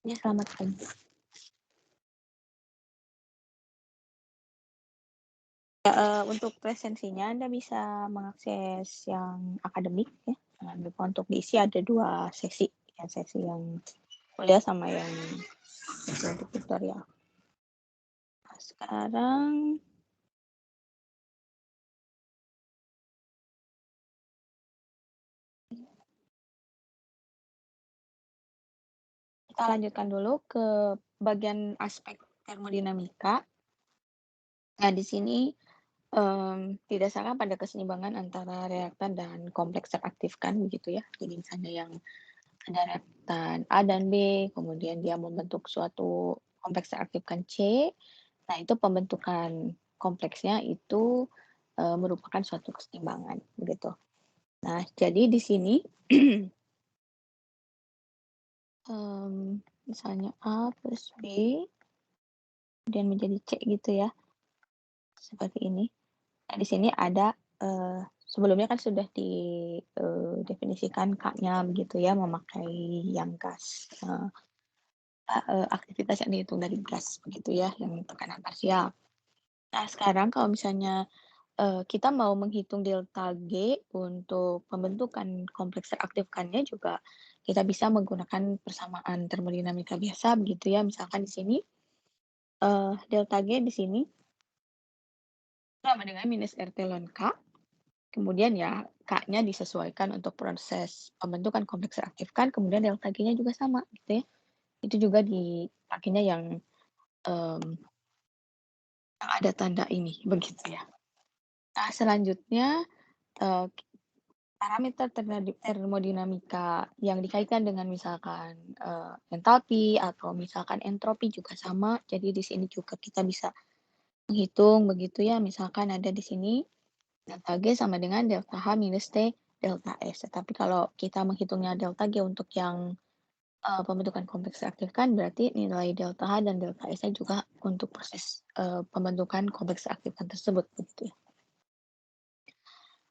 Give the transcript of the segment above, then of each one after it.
Ya, selamat pagi. Ya, untuk presensinya Anda bisa mengakses yang akademik ya, jangan lupa untuk diisi ada 2 sesi, ya sesi yang kuliah sama yang sesi untuk tutorial. Nah, sekarang kita lanjutkan dulu ke bagian aspek termodinamika. Nah, di sini, didasarkan pada keseimbangan antara reaktan dan kompleks teraktifkan begitu ya. Jadi misalnya yang ada reaktan A dan B, kemudian dia membentuk suatu kompleks teraktifkan C. Nah, itu pembentukan kompleksnya itu, merupakan suatu keseimbangan, begitu. Nah, jadi di sini, misalnya A plus B, kemudian menjadi C gitu ya, seperti ini. Nah, di sini ada, sebelumnya kan sudah definisikan K-nya begitu ya, memakai yang gas, aktivitas yang dihitung dari gas begitu ya, yang tekanan parsial. Nah, sekarang kalau misalnya kita mau menghitung delta G untuk pembentukan kompleks reaktifkannya juga kita bisa menggunakan persamaan termodinamika biasa begitu ya. Misalkan di sini, delta G di sini sama dengan minus RT ln K, kemudian ya K-nya disesuaikan untuk proses pembentukan kompleks reaktifkan, kemudian delta G-nya juga sama gitu ya. Itu juga dipakainya mmm, yang ada tanda ini, begitu ya. Nah, selanjutnya, eee parameter termodinamika yang dikaitkan dengan misalkan, entalpi atau misalkan entropi juga sama. Jadi di sini juga kita bisa menghitung begitu ya, misalkan ada di sini delta G sama dengan delta H minus T delta S. Tetapi kalau kita menghitungnya delta G untuk yang, pembentukan kompleks reaktifkan berarti nilai delta H dan delta S-nya juga untuk proses, pembentukan kompleks reaktifkan tersebut, begitu ya.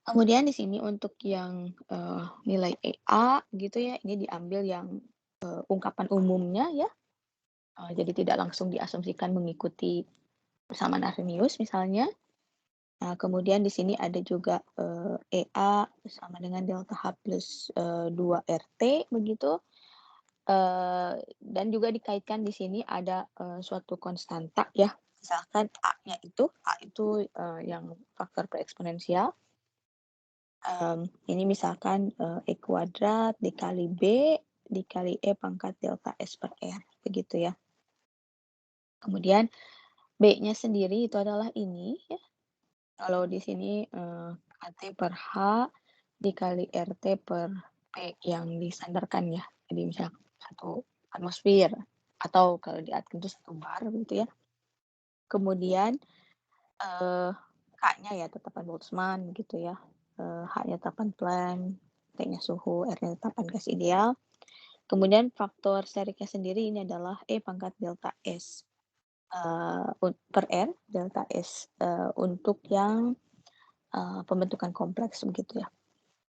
Kemudian di sini untuk yang, nilai EA gitu ya, ini diambil yang, ungkapan umumnya ya, jadi tidak langsung diasumsikan mengikuti persamaan Arrhenius misalnya. Nah, kemudian di sini ada juga, EA sama dengan delta H plus, 2 RT begitu, dan juga dikaitkan di sini ada, suatu konstanta ya, misalkan A itu, yang faktor bereksponensial. Ini misalkan, E kuadrat dikali B dikali E pangkat delta S per R, begitu ya. Kemudian B-nya sendiri itu adalah ini ya, kalau di sini, KT per H dikali RT per P yang disandarkan ya. Jadi misal 1 atmosfer atau kalau di atm itu 1 bar begitu ya. Kemudian, eee, K-nya ya tetapan Boltzmann gitu ya, H-nya tetapan Planck, T-nya suhu, R-nya tetapan gas ideal. Kemudian faktor steriknya sendiri ini adalah E pangkat delta S, per R delta S, untuk yang, pembentukan kompleks begitu ya.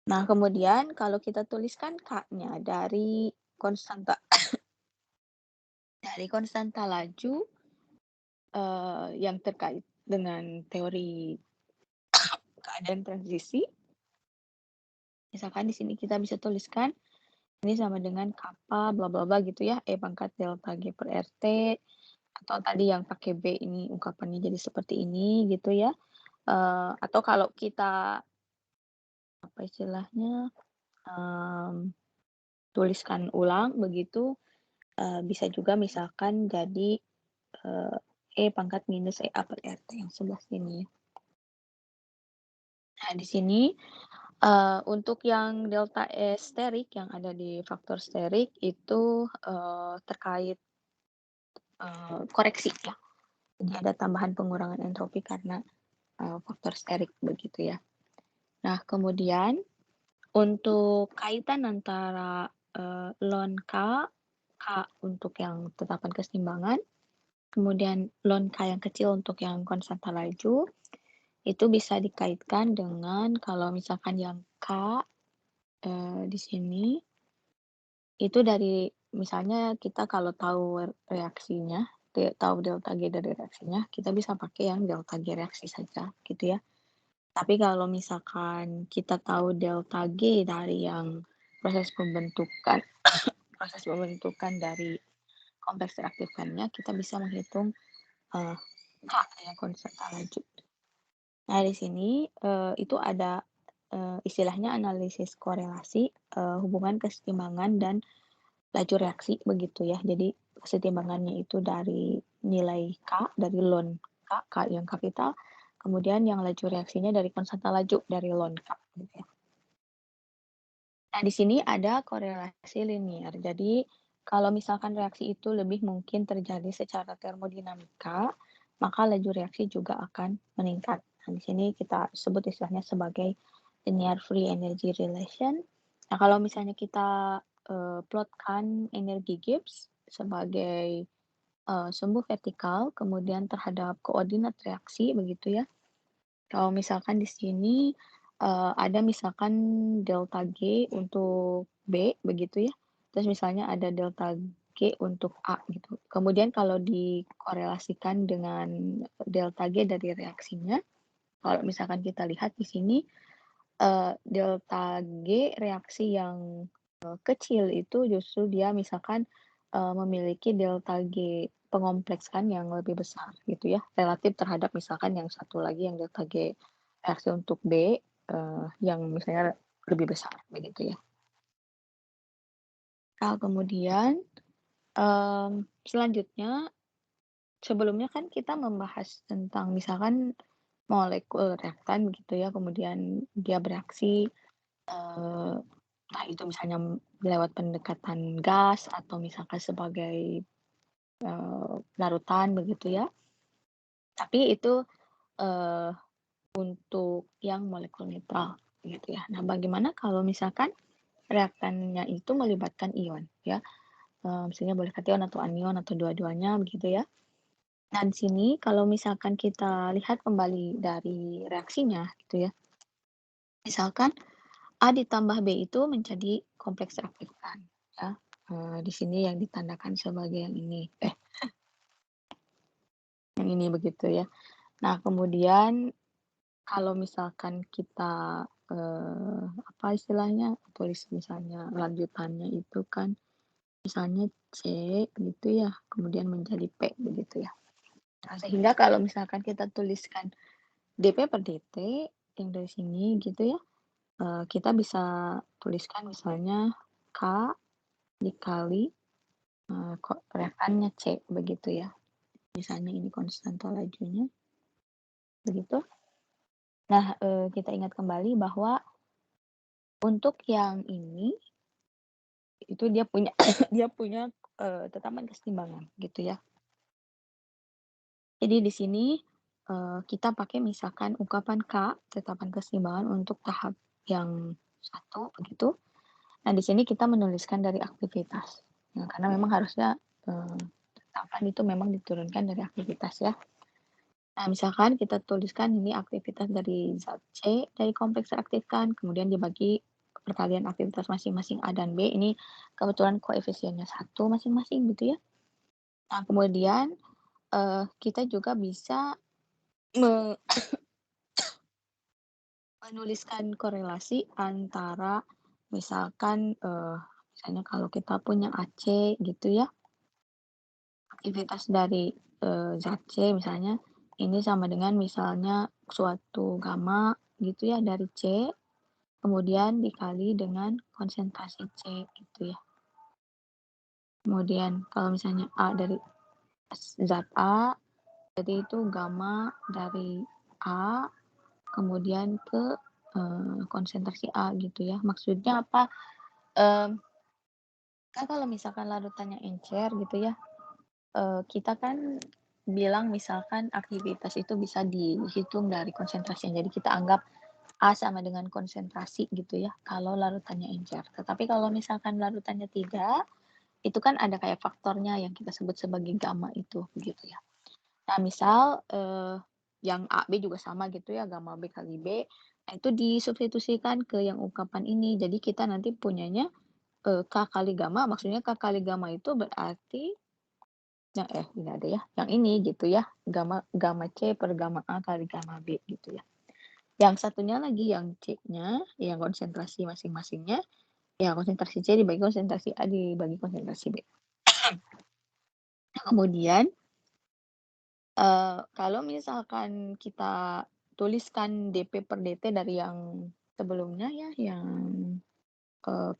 Nah, kemudian kalau kita tuliskan K-nya dari konstanta laju, yang terkait dengan teori keadaan transisi, misalkan di sini kita bisa tuliskan ini sama dengan kappa bla bla bla gitu ya, E pangkat delta G per RT, atau tadi yang pakai B ini ungkapannya jadi seperti ini gitu ya. Atau kalau kita, apa istilahnya, mmm, tuliskan ulang begitu, bisa juga misalkan jadi, eee, E pangkat minus EA per RT yang sebelah sini ya. Nah di sini, untuk yang delta S sterik yang ada di faktor sterik itu, terkait, koreksi ya. Jadi ada tambahan pengurangan entropi karena, faktor sterik begitu ya. Nah kemudian untuk kaitan antara, ln K, K untuk yang tetapan keseimbangan, kemudian ln K yang kecil untuk yang konstanta laju, itu bisa dikaitkan dengan kalau misalkan yang K, di sini, itu dari misalnya kita kalau tahu reaksinya, tahu delta G dari reaksinya, kita bisa pakai yang delta G reaksi saja, gitu ya. Tapi kalau misalkan kita tahu delta G dari yang proses pembentukan proses pembentukan dari kompleks reaktifkannya, kita bisa menghitung, eee, K ya, konstanta laju. Nah, di sini, itu ada, istilahnya analisis korelasi, hubungan kesetimbangan dan laju reaksi begitu ya. Jadi kesetimbangannya itu dari nilai K, dari ln K, K yang kapital, kemudian yang laju reaksinya dari konstanta laju, dari ln K, gitu ya. Nah, di sini ada korelasi linier. Jadi, kalau misalkan reaksi itu lebih mungkin terjadi secara termodinamika, maka laju reaksi juga akan meningkat. Nah, di sini kita sebut istilahnya sebagai linear free energy relation. Nah, kalau misalnya kita plotkan energi Gibbs sebagai sumbu vertikal, kemudian terhadap koordinat reaksi, begitu ya. Kalau misalkan di sini, ada misalkan delta G untuk B begitu ya, terus misalnya ada delta G untuk A gitu. Kemudian kalau dikorelasikan dengan delta G dari reaksinya, kalau misalkan kita lihat di sini, delta G reaksi yang, kecil itu justru dia misalkan, memiliki delta G pengomplekskan yang lebih besar gitu ya, relatif terhadap misalkan yang satu lagi yang delta G reaksi untuk B, yang misalnya lebih besar begitu ya. Nah kemudian, selanjutnya sebelumnya kan kita membahas tentang misalkan molekul reaktan begitu ya, kemudian dia bereaksi, eee, entah itu misalnya lewat pendekatan gas atau misalkan sebagai, larutan begitu ya. Tapi itu, eee, untuk yang molekul netral gitu ya. Nah bagaimana kalau misalkan reaktannya itu melibatkan ion ya, misalnya boleh kation atau anion atau dua-duanya begitu ya. Nah di sini kalau misalkan kita lihat kembali dari reaksinya gitu ya, misalkan A ditambah B itu menjadi kompleks reaktifkan ya, di sini yang ditandakan sebagai yang ini begitu ya. Nah kemudian kalau misalkan kita, apa istilahnya, tulis misalnya lanjutannya itu kan misalnya C gitu ya, kemudian menjadi P begitu ya. Nah sehingga kalau misalkan kita tuliskan dP per dt yang dari sini gitu ya, kita bisa tuliskan misalnya K dikali, kok reaktannya C begitu ya. Misalnya ini konstanta lajunya, begitu. Nah, kita ingat kembali bahwa untuk yang ini, itu dia punya dia punya, tetapan kesetimbangan gitu ya. Jadi di sini, kita pakai misalkan ungkapan K, tetapan keseimbangan untuk tahap yang satu begitu. Nah, di sini kita menuliskan dari aktivitas. Nah, karena memang harusnya, tetapan itu memang diturunkan dari aktivitas ya. Nah, misalkan kita tuliskan ini aktivitas dari zat C dari kompleks reaktifkan, kemudian dibagi perkalian aktivitas masing-masing A dan B, ini kebetulan koefisiennya 1 masing-masing gitu ya. Nah, kemudian, kita juga bisa me menuliskan korelasi antara misalkan, misalnya kalau kita punya AC gitu ya, aktivitas dari, zat C misalnya, ini sama dengan misalnya suatu gamma gitu ya dari C, kemudian dikali dengan konsentrasi C gitu ya. Kemudian kalau misalnya A dari zat A, jadi itu gamma dari A kemudian ke, konsentrasi A gitu ya. Maksudnya apa, mmm, kan kalau misalkan larutannya encer gitu ya, kita kan bilang misalkan aktivitas itu bisa dihitung dari konsentrasinya. Jadi kita anggap A sama dengan konsentrasi gitu ya, kalau larutannya encer. Tetapi kalau misalkan larutannya tidak, itu kan ada kayak faktornya yang kita sebut sebagai gamma itu, gitu ya. Nah, misal, yang A, B juga sama gitu ya, gamma B kali B, nah itu disubstitusikan ke yang ungkapan ini. Jadi kita nanti punyanya K kali gamma, maksudnya K kali gamma itu berarti ini ada ya, yang ini gitu ya, gamma gamma C per gamma A kali gamma B gitu ya. Yang satunya lagi yang C-nya, yang konsentrasi masing-masingnya, ya konsentrasi C dibagi konsentrasi A dibagi konsentrasi B. Nah, kemudian, kalau misalkan kita tuliskan dP per dt dari yang sebelumnya ya, yang,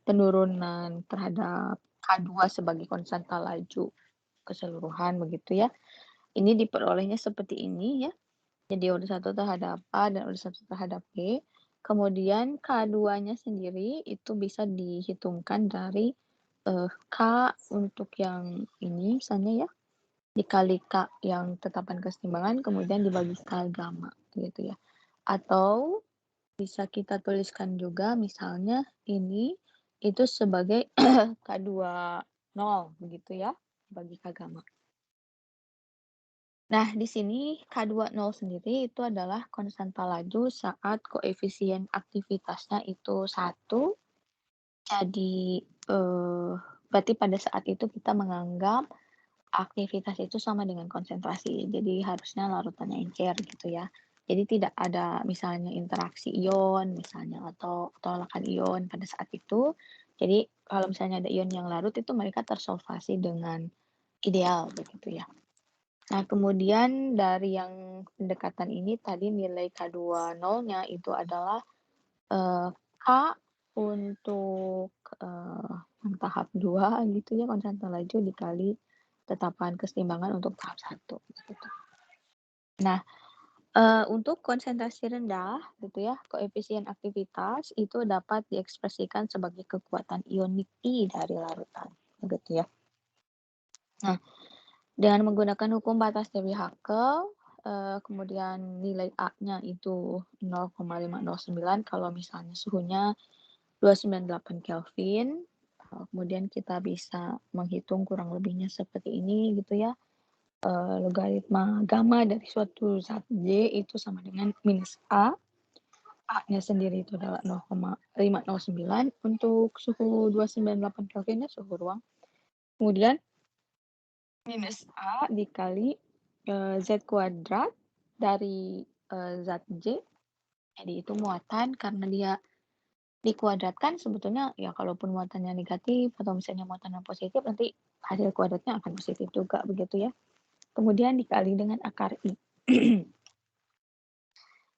penurunan terhadap K2 sebagai konstanta laju keseluruhan begitu ya. Ini diperolehnya seperti ini ya. Jadi OD1 terhadap A dan OD1 terhadap B. Kemudian K2-nya sendiri itu bisa dihitungkan dari K untuk yang ini misalnya ya, dikali K yang tetapan kesetimbangan, kemudian dibagi K gamma gitu ya. Atau bisa kita tuliskan juga misalnya ini itu sebagai K2 nol begitu ya, bagi K gamma. Nah, di sini K20 sendiri itu adalah konstanta laju saat koefisien aktivitasnya itu 1. Jadi, berarti pada saat itu kita menganggap aktivitas itu sama dengan konsentrasi. Jadi harusnya larutannya encer gitu ya. Jadi tidak ada misalnya interaksi ion misalnya atau tolakan ion pada saat itu. Jadi kalau misalnya ada ion yang larut itu mereka tersolvasi dengan ideal begitu ya. Nah, kemudian dari yang pendekatan ini tadi nilai K20-nya itu adalah, K untuk, yang tahap 2 gitu ya, konstanta laju dikali tetapan kesetimbangan untuk tahap 1 gitu. Nah, untuk konsentrasi rendah gitu ya, koefisien aktivitas itu dapat diekspresikan sebagai kekuatan ionik I dari larutan, begitu ya. Nah, dengan menggunakan hukum batas dari Haskell, kemudian nilai A-nya itu 0,509 kalau misalnya suhunya 298 Kelvin, kemudian kita bisa menghitung kurang lebihnya seperti ini gitu ya, logaritma gamma dari suatu zat J itu sama dengan minus A, A-nya sendiri itu adalah 0,509 untuk suhu 298 Kelvin ya, suhu ruang. Kemudian minus A dikali, Z kuadrat dari, zat J, jadi itu muatan karena dia dikuadratkan sebetulnya ya kalaupun muatannya negatif atau misalnya muatannya positif nanti hasil kuadratnya akan positif juga begitu ya. Kemudian dikali dengan akar I.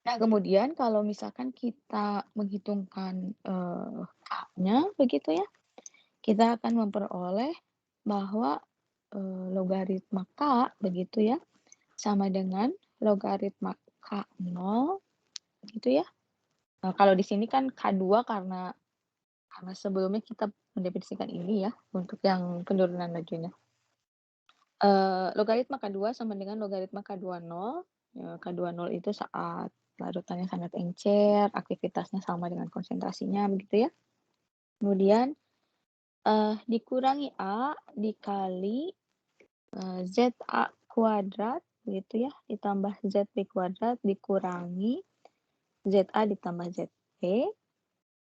Nah kemudian kalau misalkan kita menghitungkan, K-nya begitu ya, kita akan memperoleh bahwa, logaritma K begitu ya, sama dengan logaritma K0 gitu ya. Nah, kalau di sini kan K2 karena sebelumnya kita mendefinisikan ini ya, untuk yang penurunan lajunya. Logaritma K2 sama dengan logaritma K20, K20 itu saat larutannya sangat encer, aktivitasnya sama dengan konsentrasinya begitu ya. Kemudian, dikurangi A dikali, ZA kuadrat gitu ya, ditambah ZB kuadrat dikurangi ZA ditambah ZB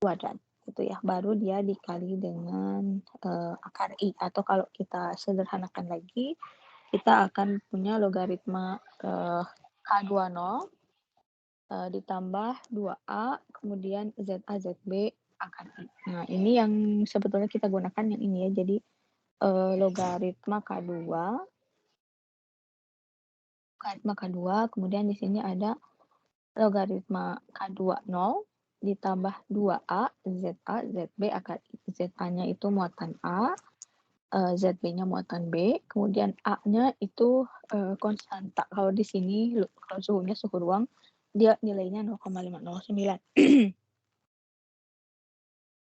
kuadrat gitu ya, baru dia dikali dengan, akar I atau kalau kita sederhanakan lagi, kita akan punya logaritma, K20, ditambah 2A kemudian ZA, ZB akar I. Nah, ini yang sebetulnya kita gunakan yang ini ya, jadi, logaritma K2 kemudian di sini ada logaritma K20 ditambah 2A ZA, ZB akar I. ZA-nya itu muatan A, ZB-nya muatan B, kemudian A-nya itu, konstanta. Kalau di sini kalau suhunya suhu ruang, dia nilainya 0,509.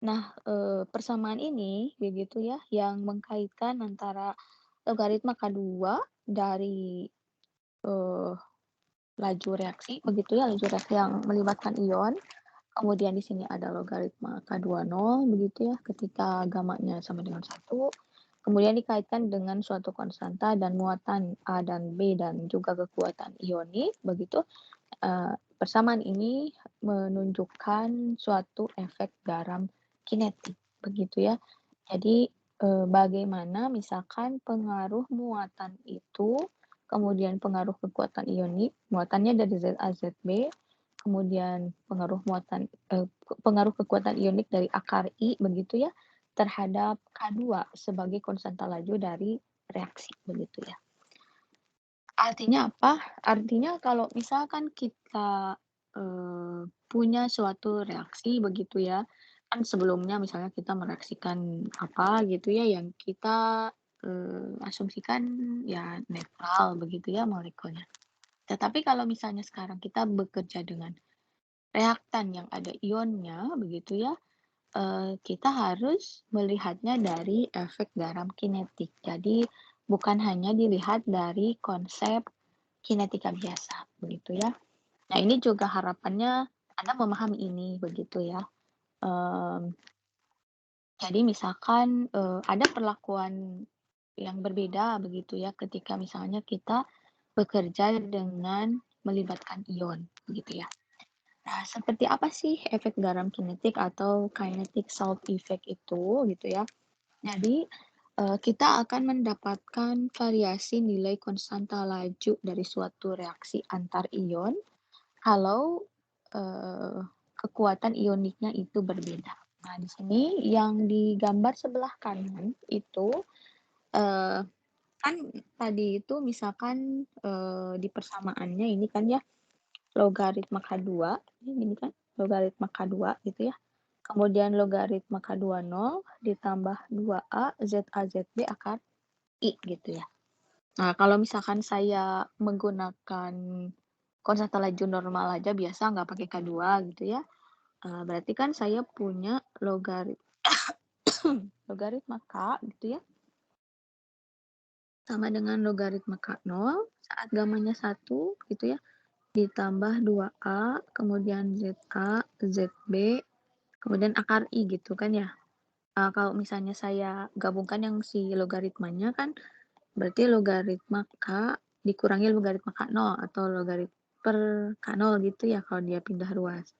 Nah, persamaan ini begitu ya, yang mengkaitkan antara logaritma K2 dari, eee, laju reaksi begitu ya, laju reaksi yang melibatkan ion. Kemudian di sini ada logaritma K20 begitu ya, ketika gamanya sama dengan 1. Kemudian dikaitkan dengan suatu konstanta dan muatan A dan B dan juga kekuatan ionik begitu. Persamaan ini menunjukkan suatu efek garam kinetik begitu ya. Jadi, bagaimana misalkan pengaruh muatan itu, kemudian pengaruh kekuatan ionik, muatannya dari Za Zb, kemudian pengaruh kekuatan ionik dari akar I begitu ya, terhadap K2 sebagai konstanta laju dari reaksi, begitu ya. Artinya apa? Artinya kalau misalkan kita, punya suatu reaksi begitu ya, kan sebelumnya misalnya kita mereaksikan apa gitu ya yang kita, asumsikan ya netral begitu ya molekulnya. Tetapi kalau misalnya sekarang kita bekerja dengan reaktan yang ada ionnya begitu ya, kita harus melihatnya dari efek garam kinetik. Jadi bukan hanya dilihat dari konsep kinetika biasa, begitu ya. Nah, ini juga harapannya Anda memahami ini, begitu ya. Mmm, jadi misalkan, ada perlakuan yang berbeda, begitu ya, ketika misalnya kita bekerja dengan melibatkan ion, begitu ya. Nah, seperti apa sih efek garam kinetik atau kinetic salt effect itu, gitu ya. Jadi, kita akan mendapatkan variasi nilai konstanta laju dari suatu reaksi antar ion kalau, eee, kekuatan ioniknya itu berbeda. Nah, di sini yang digambar sebelah kanan itu, eee, kan tadi itu misalkan, di persamaannya ini kan ya, logaritma K2, ini kan logaritma K2 gitu ya, kemudian logaritma K2 nol ditambah 2A ZA ZB akar I gitu ya. Nah, kalau misalkan saya menggunakan konstanta laju normal aja biasa nggak pakai K2 gitu ya, berarti kan saya punya logaritma K gitu ya, sama dengan logaritma K0 saat gamanya 1 gitu ya, ditambah 2A, kemudian ZA, ZB, kemudian akar I gitu kan ya. Kalau misalnya saya gabungkan yang si logaritmanya kan berarti logaritma K dikurangi logaritma K0 atau logarit per K0 gitu ya kalau dia pindah ruas.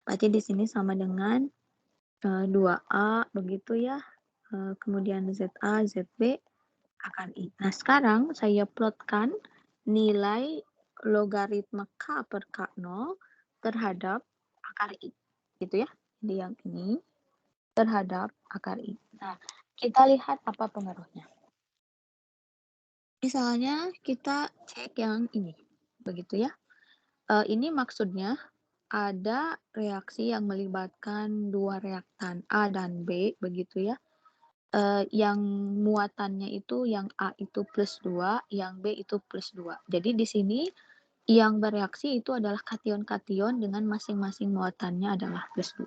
Berarti di sini sama dengan 2A begitu ya, kemudian ZA, ZB, akar I. Nah, sekarang saya plotkan nilai logaritma K per K0 terhadap akar I, gitu ya. Jadi yang ini terhadap akar I. Nah, kita lihat apa pengaruhnya. Misalnya kita cek yang ini, begitu ya. Ini maksudnya ada reaksi yang melibatkan dua reaktan A dan B, begitu ya. Yang muatannya itu yang A itu +2, yang B itu +2. Jadi di sini yang bereaksi itu adalah kation-kation dengan masing-masing muatannya adalah +2.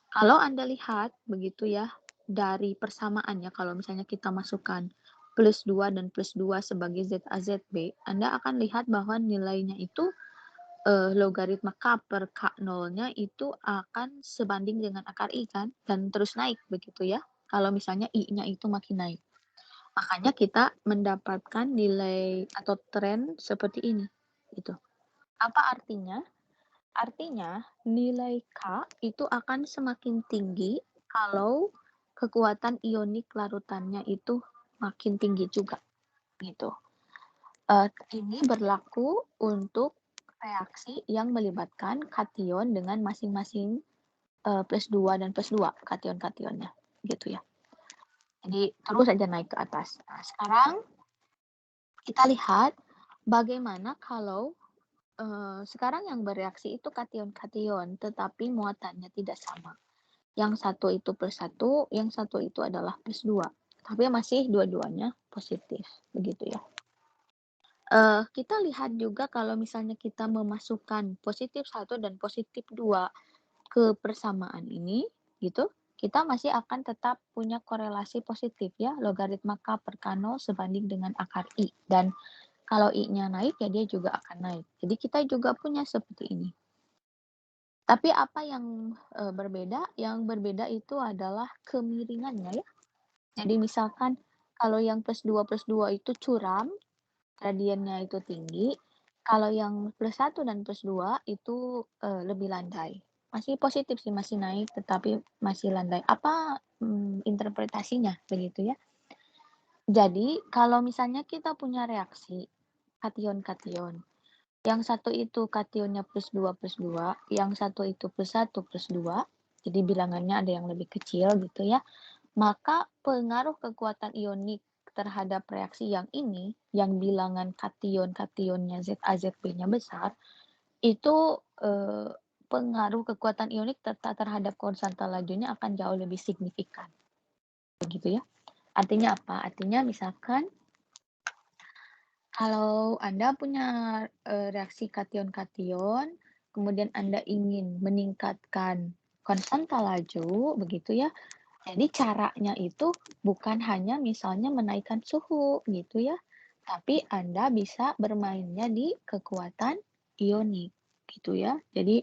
Kalau Anda lihat begitu ya, dari persamaannya kalau misalnya kita masukkan +2 dan +2 sebagai ZA/ZB, Anda akan lihat bahwa nilainya itu, logaritma K per K0-nya itu akan sebanding dengan akar I kan, dan terus naik begitu ya, kalau misalnya I-nya itu makin naik. Makanya kita mendapatkan nilai atau tren seperti ini, gitu. Apa artinya? Artinya nilai K itu akan semakin tinggi kalau kekuatan ionik larutannya itu makin tinggi juga, gitu. Ini berlaku untuk reaksi yang melibatkan kation dengan masing-masing, +2 dan +2 kation-kationnya, gitu ya. Jadi terus aja naik ke atas. Nah, sekarang kita lihat bagaimana kalau, sekarang yang bereaksi itu kation-kation, tetapi muatannya tidak sama. Yang satu itu +1, yang satu itu adalah +2, tapi masih dua-duanya positif, begitu ya. Kita lihat juga kalau misalnya kita memasukkan +1 dan +2 ke persamaan ini, gitu, kita masih akan tetap punya korelasi positif ya, logaritma K per K0 sebanding dengan akar I. Dan kalau I-nya naik, ya dia juga akan naik. Jadi kita juga punya seperti ini. Tapi apa yang, berbeda? Yang berbeda itu adalah kemiringannya ya. Jadi misalkan kalau yang +2 itu curam, gradiennya itu tinggi, kalau yang +1 dan +2 itu, lebih landai. Masih positif sih, masih naik, tetapi masih landai. Apa interpretasinya, begitu ya. Jadi, kalau misalnya kita punya reaksi kation-kation, yang satu itu kationnya plus 2, yang satu itu +1 +2, jadi bilangannya ada yang lebih kecil gitu ya, maka pengaruh kekuatan ionik terhadap reaksi yang ini, yang bilangan kation-kationnya Za, Zb-nya besar, itu, pengaruh kekuatan ionik terhadap konstanta lajunya akan jauh lebih signifikan, begitu ya. Artinya apa? Artinya misalkan kalau Anda punya, reaksi kation-kation, kemudian Anda ingin meningkatkan konstanta laju, begitu ya. Jadi caranya itu bukan hanya misalnya menaikkan suhu, gitu ya, tapi Anda bisa bermainnya di kekuatan ionik, gitu ya. Jadi,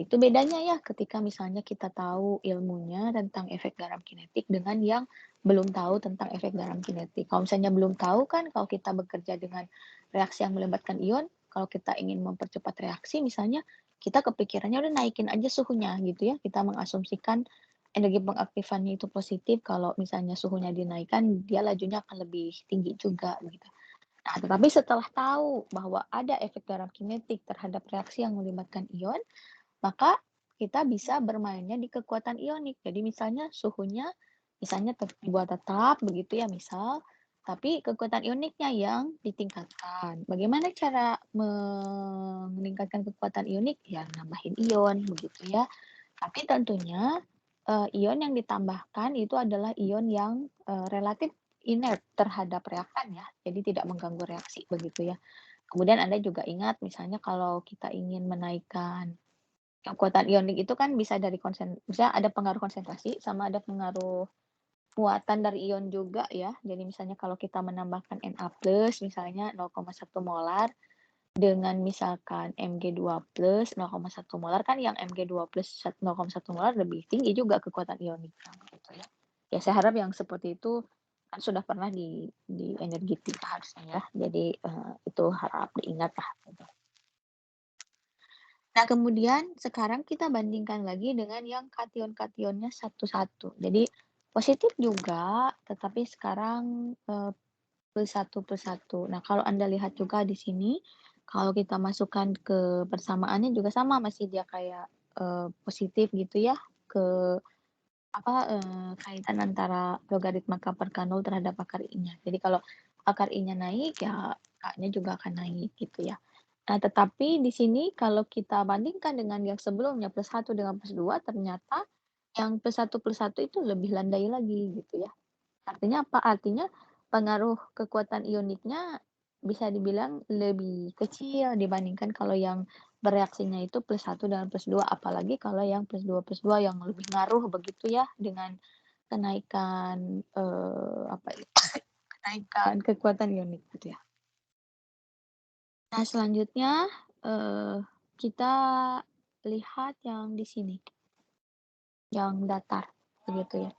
itu bedanya ya ketika misalnya kita tahu ilmunya tentang efek garam kinetik dengan yang belum tahu tentang efek garam kinetik. Kalau misalnya belum tahu kan kalau kita bekerja dengan reaksi yang melibatkan ion, kalau kita ingin mempercepat reaksi misalnya, kita kepikirannya udah naikin aja suhunya gitu ya, kita mengasumsikan energi pengaktifannya itu positif, kalau misalnya suhunya dinaikkan, dia lajunya akan lebih tinggi juga gitu. Nah, tetapi setelah tahu bahwa ada efek garam kinetik terhadap reaksi yang melibatkan ion, maka kita bisa bermainnya di kekuatan ionik. Jadi misalnya suhunya misalnya dibuat tetap begitu ya misal, tapi kekuatan ioniknya yang ditingkatkan. Bagaimana cara meningkatkan kekuatan ionik? Ya nambahin ion begitu ya. Tapi tentunya, ion yang ditambahkan itu adalah ion yang, relatif inert terhadap reaktan ya, jadi tidak mengganggu reaksi begitu ya. Kemudian Anda juga ingat misalnya kalau kita ingin menaikkan kekuatan ionik itu kan bisa dari misalnya ada pengaruh konsentrasi sama ada pengaruh muatan dari ion juga ya. Jadi misalnya kalau kita menambahkan Na+ misalnya 0,1 molar, dengan misalkan Mg2 plus 0,1 molar kan yang Mg2 plus 0,1 molar lebih tinggi juga kekuatan ioniknya gitu ya. Ya saya harap yang seperti itu kan sudah pernah di energetika harusnya ya. Jadi, itu harap diingat lah gitu. Nah kemudian sekarang kita bandingkan lagi dengan yang kation-kationnya satu-satu. Jadi positif juga, tetapi sekarang, plus 1. Nah, kalau Anda lihat juga di sini, kalau kita masukkan ke persamaannya juga sama, masih dia kayak, positif gitu ya, ke apa, kaitan antara logaritma K per K0 terhadap akar I-nya. Jadi kalau akar I-nya naik, ya K-nya juga akan naik gitu ya. Nah, tetapi di sini kalau kita bandingkan dengan yang sebelumnya +1 dengan +2, ternyata yang +1 itu lebih landai lagi gitu ya. Artinya apa? Artinya pengaruh kekuatan ioniknya bisa dibilang lebih kecil dibandingkan kalau yang bereaksinya itu +1 dan +2, apalagi kalau yang +2 yang lebih ngaruh begitu ya dengan kenaikan, apa ya, kenaikan kekuatan ionik gitu ya. Nah selanjutnya, eee, kita lihat yang di sini, yang datar begitu ya.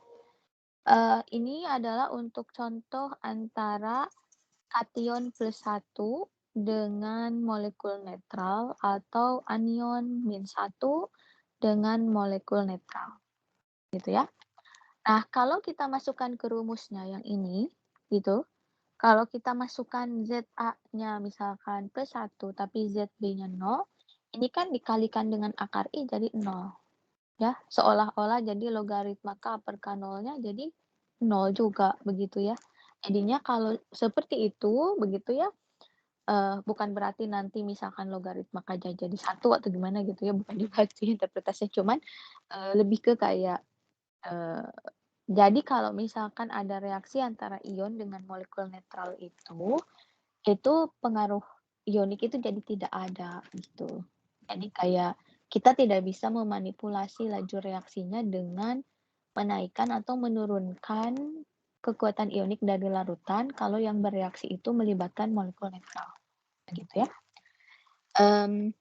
Ini adalah untuk contoh antara kation +1 dengan molekul netral atau anion -1 dengan molekul netral, gitu ya. Nah, kalau kita masukkan ke rumusnya yang ini, gitu, kalau kita masukkan Za-nya misalkan +1 tapi Zb-nya 0, ini kan dikalikan dengan akar I jadi 0, ya. Seolah-olah jadi logaritma K per K0-nya jadi 0 juga, begitu ya. Jadinya kalau seperti itu, begitu ya, bukan berarti nanti misalkan logaritma K jadi 1 atau gimana gitu ya, bukan dibahas sih interpretasinya, cuman, lebih ke kayak, eee, jadi kalau misalkan ada reaksi antara ion dengan molekul netral itu pengaruh ionik itu jadi tidak ada gitu. Jadi kayak kita tidak bisa memanipulasi laju reaksinya dengan menaikkan atau menurunkan kekuatan ionik dari larutan kalau yang bereaksi itu melibatkan molekul netral, gitu ya. Mmm,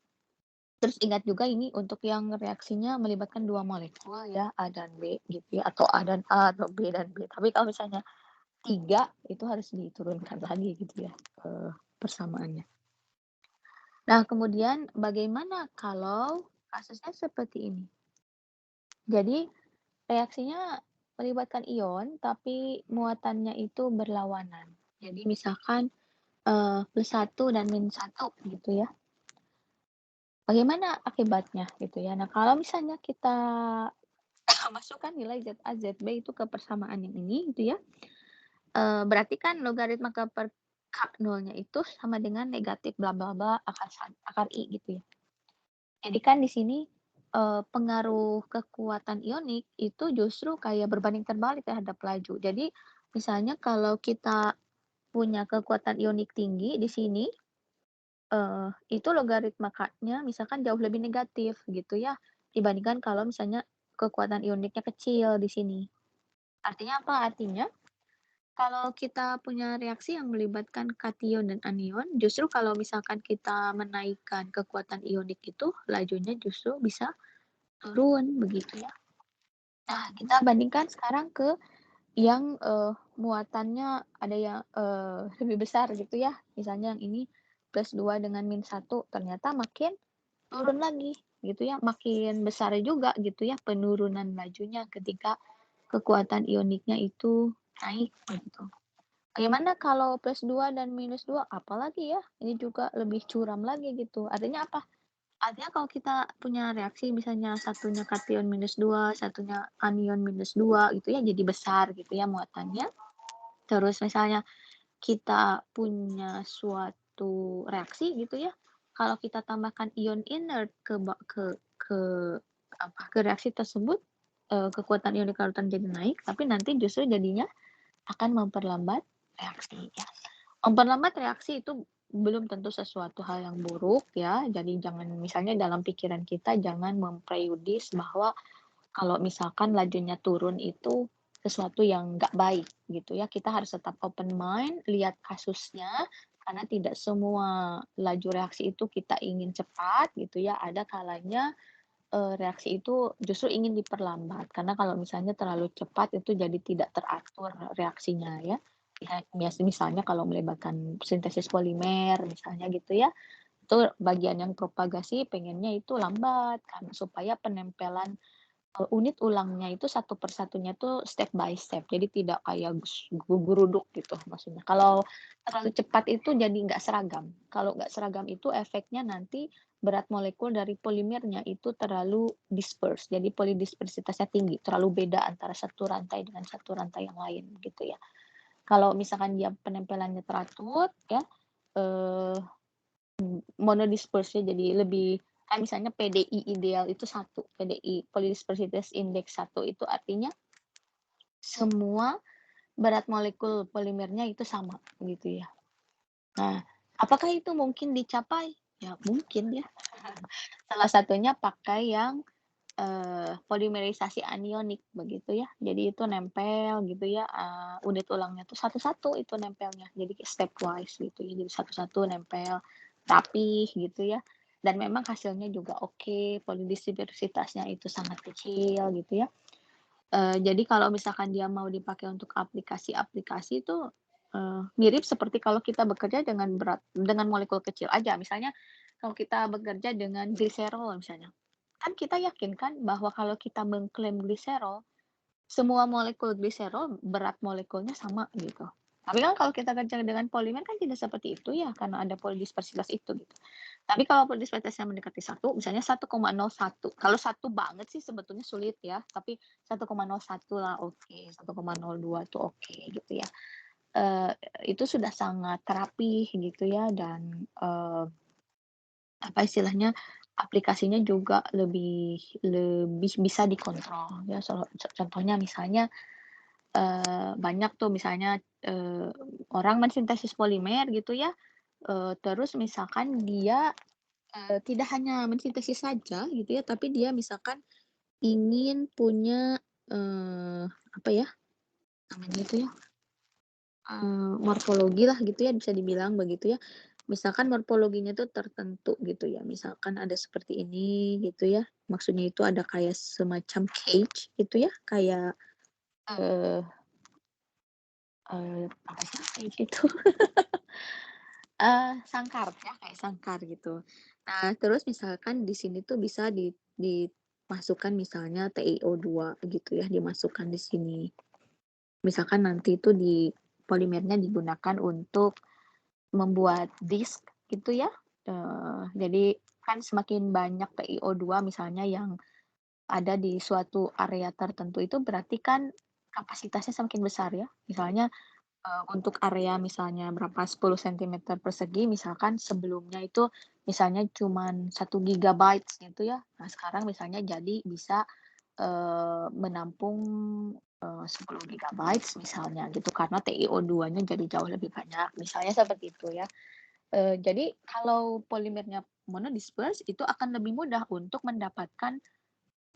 terus ingat juga ini untuk yang reaksinya melibatkan 2 molekul ya, A dan B gitu ya, atau A dan A atau B dan B. Tapi kalau misalnya 3 itu harus diturunkan lagi gitu ya, persamaannya. Nah kemudian bagaimana kalau kasusnya seperti ini? Jadi reaksinya melibatkan ion, tapi muatannya itu berlawanan. Jadi misalkan, +1 dan -1 gitu ya. Bagaimana akibatnya gitu ya. Nah, kalau misalnya kita masukkan nilai ZA, ZB itu ke persamaan yang ini gitu ya, berarti kan logaritma K0-nya itu sama dengan negatif bla bla bla akar I gitu ya. Jadi kan di sini, pengaruh kekuatan ionik itu justru kayak berbanding terbalik terhadap laju. Jadi misalnya kalau kita punya kekuatan ionik tinggi di sini, itu logaritma K-nya misalkan jauh lebih negatif gitu ya, dibandingkan kalau misalnya kekuatan ioniknya kecil di sini. Artinya apa? Artinya kalau kita punya reaksi yang melibatkan kation dan anion, justru kalau misalkan kita menaikkan kekuatan ionik itu, lajunya justru bisa turun begitu ya. Nah, kita bandingkan sekarang ke yang, muatannya ada yang, lebih besar gitu ya. Misalnya yang ini +2 dengan -1 ternyata makin turun lagi gitu ya, makin besar juga gitu ya penurunan lajunya ketika kekuatan ioniknya itu naik gitu. Bagaimana kalau +2 dan -2? Apalagi ya, ini juga lebih curam lagi gitu. Artinya apa? Artinya kalau kita punya reaksi misalnya satunya kation -2, satunya anion -2 gitu ya, jadi besar gitu ya muatannya. Terus misalnya kita punya suatu reaksi gitu ya, kalau kita tambahkan ion inert ke apa, ke reaksi tersebut, kekuatan ionik larutan jadi naik, tapi nanti justru jadinya akan memperlambat reaksi ya. Memperlambat reaksi itu belum tentu sesuatu hal yang buruk ya, jadi jangan misalnya dalam pikiran kita jangan memprejudis bahwa kalau misalkan lajunya turun itu sesuatu yang nggak baik gitu ya. Kita harus tetap open mind, lihat kasusnya, karena tidak semua laju reaksi itu kita ingin cepat gitu ya. Ada kalanya reaksi itu justru ingin diperlambat, karena kalau misalnya terlalu cepat itu jadi tidak teratur reaksinya ya. Ya, misalnya kalau melibatkan sintesis polimer misalnya gitu ya, itu bagian yang propagasi pengennya itu lambat kan supaya penempelan unit ulangnya itu satu persatunya tuh step by step, jadi tidak kayak geruduk gitu maksudnya. Kalau terlalu cepat itu jadi nggak seragam. Kalau nggak seragam itu efeknya nanti berat molekul dari polimernya itu terlalu disperse, jadi polidispersitasnya tinggi, terlalu beda antara satu rantai dengan satu rantai yang lain gitu ya. Kalau misalkan dia penempelannya teratur ya, eee monodisperse jadi lebih kayak misalnya PDI ideal itu 1, PDI polydispersitas index 1 itu artinya semua berat molekul polimernya itu sama gitu ya. Nah, apakah itu mungkin dicapai? Ya mungkin ya. Salah satunya pakai yang, polimerisasi anionik begitu ya. Jadi itu nempel gitu ya, unit ulangnya tuh satu-satu itu nempelnya. Jadi stepwise gitu ya, jadi satu-satu nempel rapih gitu ya. Dan memang hasilnya juga oke, polidispersitasnya itu sangat kecil gitu ya. Jadi kalau misalkan dia mau dipakai untuk aplikasi-aplikasi itu, mirip seperti kalau kita bekerja dengan molekul kecil aja. Misalnya kalau kita bekerja dengan gliserol misalnya, kan kita yakin kan bahwa kalau kita mengklaim gliserol, semua molekul gliserol berat molekulnya sama gitu. Tapi kan kalau kita kerja dengan polimer kan tidak seperti itu ya, karena ada polidispersitas itu gitu. Tapi kalau polidispersitasnya mendekati 1, misalnya 1,01, kalau 1 banget sih sebetulnya sulit ya, tapi 1,01 lah oke, 1,02 tuh oke gitu ya. Eee, itu sudah sangat rapih gitu ya dan, apa istilahnya, aplikasinya juga lebih lebih bisa dikontrol ya, contohnya misalnya, banyak tuh misalnya, orang mensintesis polimer gitu ya, terus misalkan dia, tidak hanya mensintesis saja gitu ya, tapi dia misalkan ingin punya, apa ya namanya itu ya, morfologi lah gitu ya bisa dibilang begitu ya. Misalkan morfologinya tuh tertentu gitu ya, misalkan ada seperti ini gitu ya, maksudnya itu ada kayak semacam cage gitu ya, kayak, eee apa sih cage itu? Sangkar ya, kayak sangkar gitu. Nah, terus misalkan di sini tuh bisa masukkan misalnya TiO2 gitu ya, dimasukkan di sini. Misalkan nanti itu polimernya digunakan untuk membuat disk gitu ya, jadi kan semakin banyak TiO2 misalnya yang ada di suatu area tertentu itu berarti kan kapasitasnya semakin besar ya. Misalnya, untuk area misalnya berapa 10 sentimeter persegi misalkan sebelumnya itu misalnya cuman 1 GB gitu ya. Nah sekarang misalnya jadi bisa, menampung, 10 GB misalnya gitu karena TiO2-nya jadi jauh lebih banyak, misalnya seperti itu ya. Jadi kalau polimernya monodisperse itu akan lebih mudah untuk mendapatkan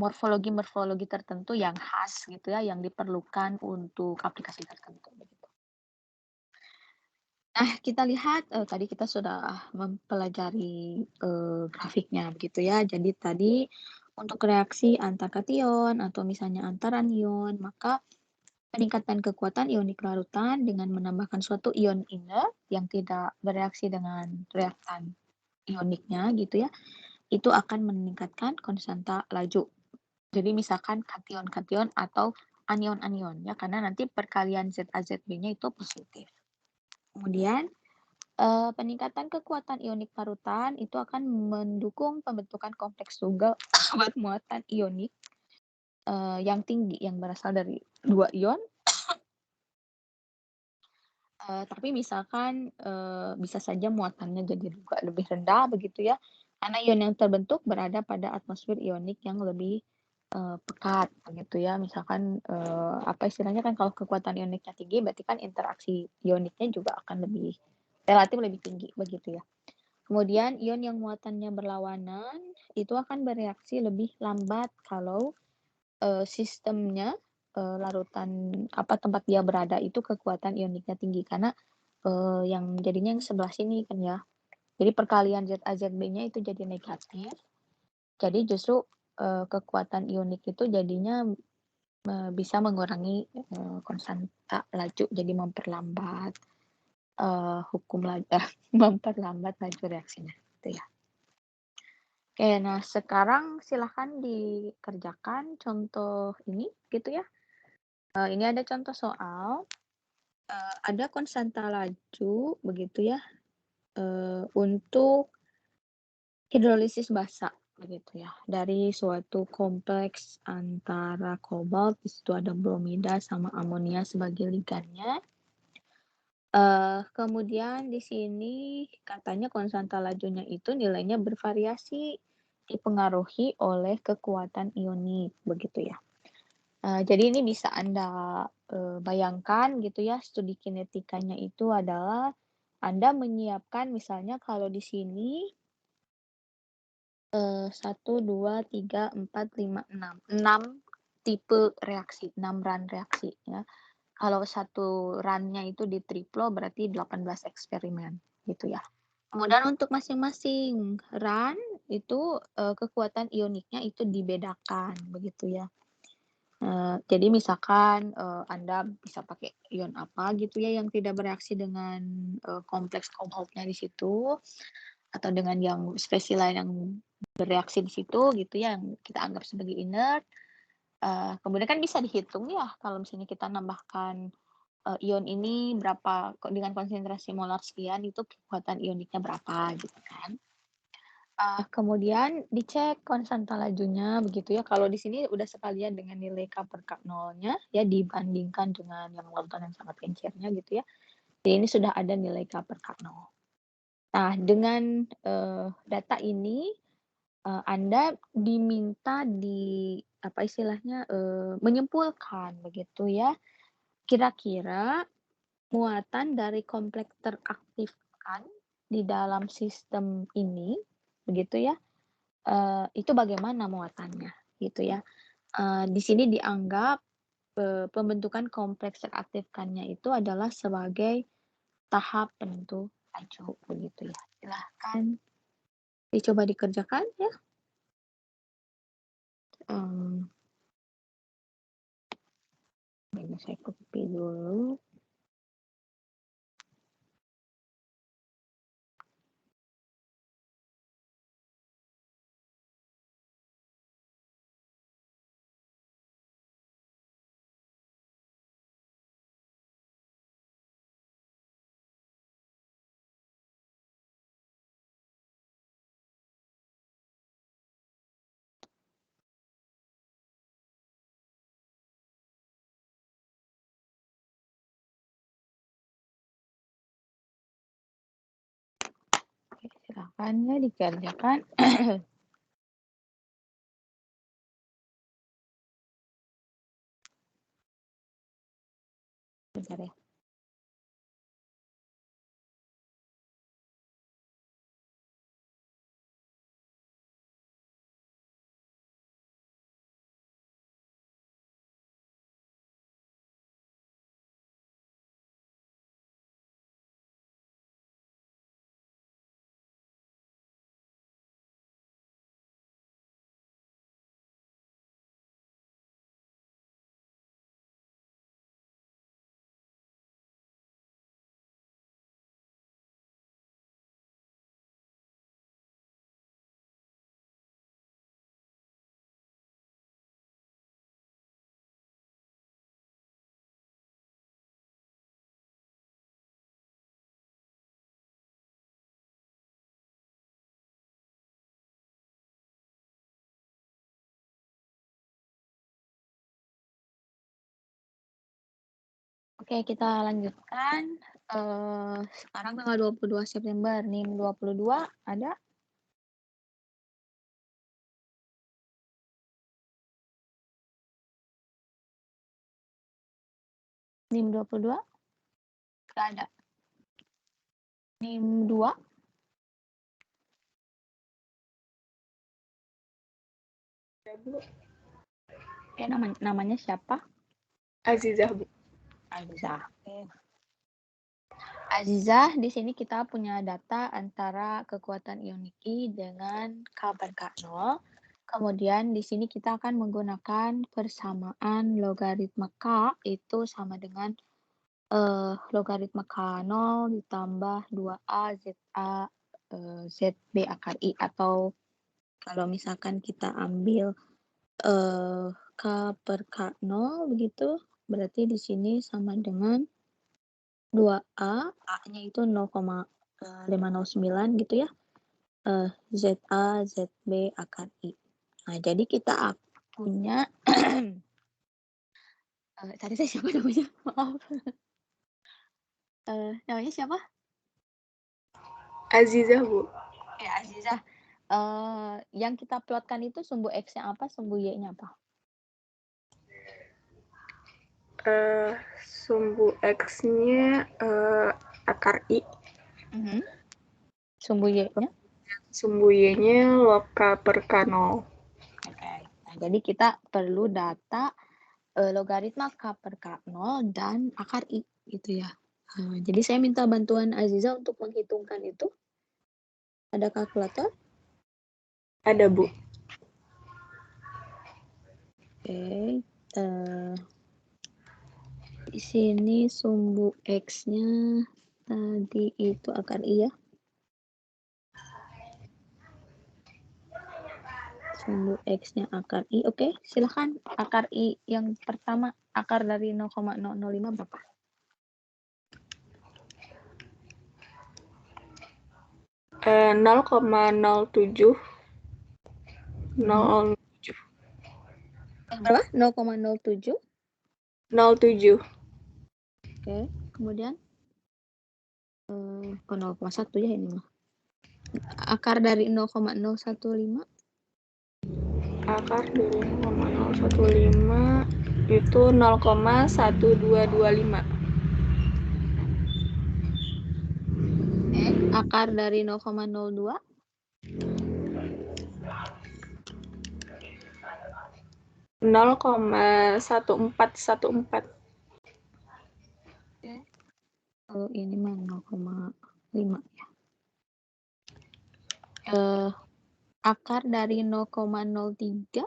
morfologi-morfologi tertentu yang khas gitu ya, yang diperlukan untuk aplikasi tertentu begitu. Nah kita lihat, tadi kita sudah mempelajari, grafiknya begitu ya. Jadi tadi untuk reaksi antar kation atau misalnya antar anion, maka peningkatan kekuatan ionik larutan dengan menambahkan suatu ion inert yang tidak bereaksi dengan reaktan ioniknya gitu ya, itu akan meningkatkan konstanta laju. Jadi misalkan kation-kation atau anion-anion ya, karena nanti perkalian ZA-ZB-nya itu positif. Kemudian, peningkatan kekuatan ionik parutan itu akan mendukung pembentukan kompleks tunggal buat muatan ionik, yang tinggi yang berasal dari 2 ion, tapi misalkan, bisa saja muatannya jadi juga lebih rendah begitu ya, karena ion yang terbentuk berada pada atmosfer ionik yang lebih, pekat begitu ya. Misalkan, apa istilahnya kan kalau kekuatan ioniknya tinggi berarti kan interaksi ioniknya juga akan lebih relatif lebih tinggi begitu ya. Kemudian ion yang muatannya berlawanan itu akan bereaksi lebih lambat kalau, sistemnya, larutan apa tempat dia berada itu kekuatan ioniknya tinggi karena yang jadinya yang sebelah sini kan ya. Jadi perkalian ZA/ZB-nya itu jadi negatif. Jadi justru, kekuatan ionik itu jadinya, bisa mengurangi, konstanta laju, jadi memperlambat, memperlambat laju reaksinya, gitu ya. Oke, nah sekarang silahkan dikerjakan contoh ini, gitu ya. Ini ada contoh soal, ada konstanta laju begitu ya, untuk hidrolisis basa, begitu ya, dari suatu kompleks antara kobalt, di situ ada bromida sama amonia sebagai ligannya. Kemudian di sini katanya konstanta lajunya itu nilainya bervariasi, dipengaruhi oleh kekuatan ionik, begitu ya. Jadi ini bisa Anda, bayangkan gitu ya, studi kinetikanya itu adalah Anda menyiapkan misalnya kalau di sini 1, 2, 3, 4, 5, 6. 6 tipe reaksi, 6 run reaksi ya. Kalau satu run-nya itu di triplo berarti 18 eksperimen gitu ya. Kemudian untuk masing-masing run itu, kekuatan ioniknya itu dibedakan begitu ya. Jadi misalkan, Anda bisa pakai ion apa gitu ya yang tidak bereaksi dengan, kompleks kobaltnya di situ, atau dengan yang spesies lain yang bereaksi di situ gitu ya, yang kita anggap sebagai inert. Kemudian kan bisa dihitung ya kalau misalnya kita nambahkan, ion ini berapa dengan konsentrasi molar sekian itu kekuatan ioniknya berapa gitu kan. Kemudian dicek konstanta lajunya begitu ya, kalau di sini udah sekalian dengan nilai K/K0-nya ya dibandingkan dengan yang larutan yang sangat encernya gitu ya. Jadi ini sudah ada nilai K/K0. Nah dengan, data ini, Anda diminta apa istilahnya, menyimpulkan begitu ya, kira-kira muatan dari kompleks teraktifkan di dalam sistem ini, begitu ya, itu bagaimana muatannya, gitu ya. Di sini dianggap, pembentukan kompleks teraktifkannya itu adalah sebagai tahap penentu laju, begitu ya. Silahkan dicoba dikerjakan ya. Mmm, Ini saya copy dulu. Makanya dikerjakan. Bentar ya. Oke, kita lanjutkan. Sekarang tanggal 22 September, NIM 22 ada? NIM 22? Nggak ada. NIM 2? Namanya siapa? Azizah, Bu. Azizah. Azizah, di sini kita punya data antara kekuatan ioniki dengan K per K0. Kemudian di sini kita akan menggunakan persamaan logaritma K itu sama dengan logaritma K0 ditambah 2A ZA ZB akar I, atau kalau misalkan kita ambil K per K0 begitu, berarti di sini sama dengan 2A, A-nya itu 0,509 gitu ya, ZA ZB akar I. Nah, jadi kita punya tadi saya siapa namanya? Maaf. Namanya siapa? Azizah, Bu. Ya, Azizah. Yang kita plotkan itu sumbu X-nya apa, sumbu Y-nya apa? Sumbu X-nya akar I. Sumbu Y-nya? Sumbu Y-nya log K per K0. Oke. Nah, jadi kita perlu data logaritma K per K0 dan akar I gitu ya. Jadi saya minta bantuan Aziza untuk menghitungkan itu. Ada kalkulator? Ada, Bu. Oke. Di sini sumbu X-nya tadi itu akar I ya. Sumbu X-nya akar I. Oke, silahkan. Akar I yang pertama, akar dari 0,005 berapa? Eh, 0,07. 0,07. Berapa? 0,07. 07. Oke, kemudian 0,1 ya ini mah. Akar dari 0,015. Akar dari 0,015 itu 0,1225. Akar dari 0,02. 0,1414. Oh, ini mah 0,5 ya. Akar dari 0,03.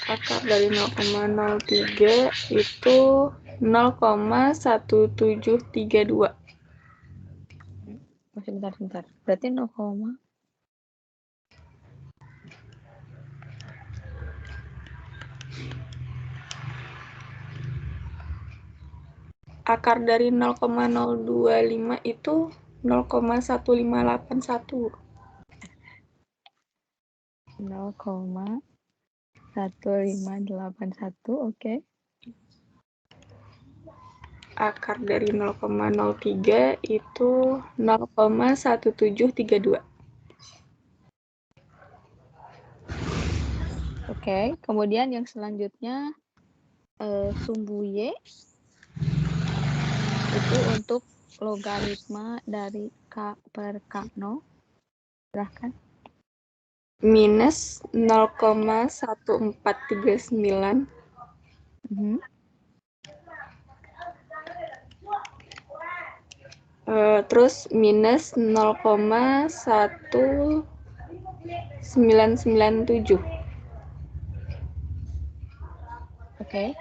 Akar dari 0,03 itu 0,1732. Sebentar. Berarti 0, Akar dari 0,025 itu 0,1581. 0,1581, oke. akar dari 0,03 itu 0,1732. Oke, kemudian yang selanjutnya sumbu Y itu untuk logaritma dari K per K0. Silahkan. Minus 0,1439. Terus minus 0,1997. Oke.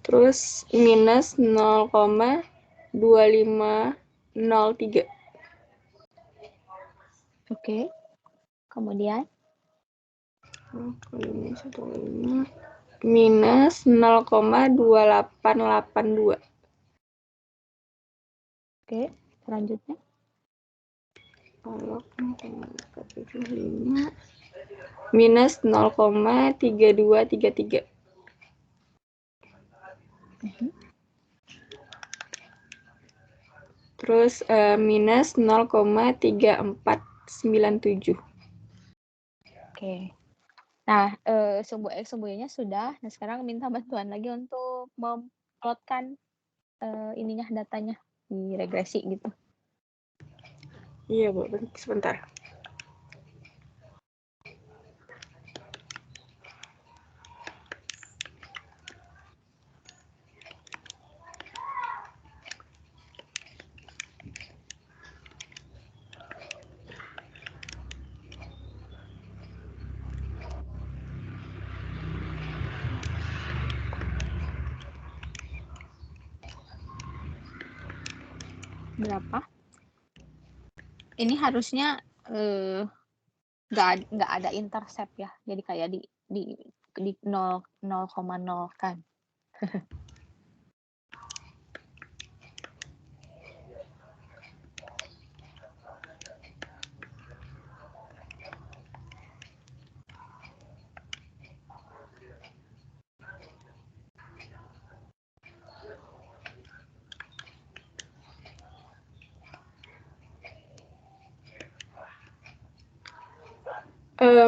Terus minus 0,2503. Oke. Kemudian minus 0,2882. oke, selanjutnya minus 0,3233. Terus minus 0,3497. oke. Nah, sumbu X, sumbu Y-nya sudah. Nah, sekarang minta bantuan lagi untuk memplotkan ininya, datanya di regresi gitu. Iya, Bu. Sebentar. Berapa? Ini harusnya nggak ada intercept ya. Jadi kayak di 0,0 kan.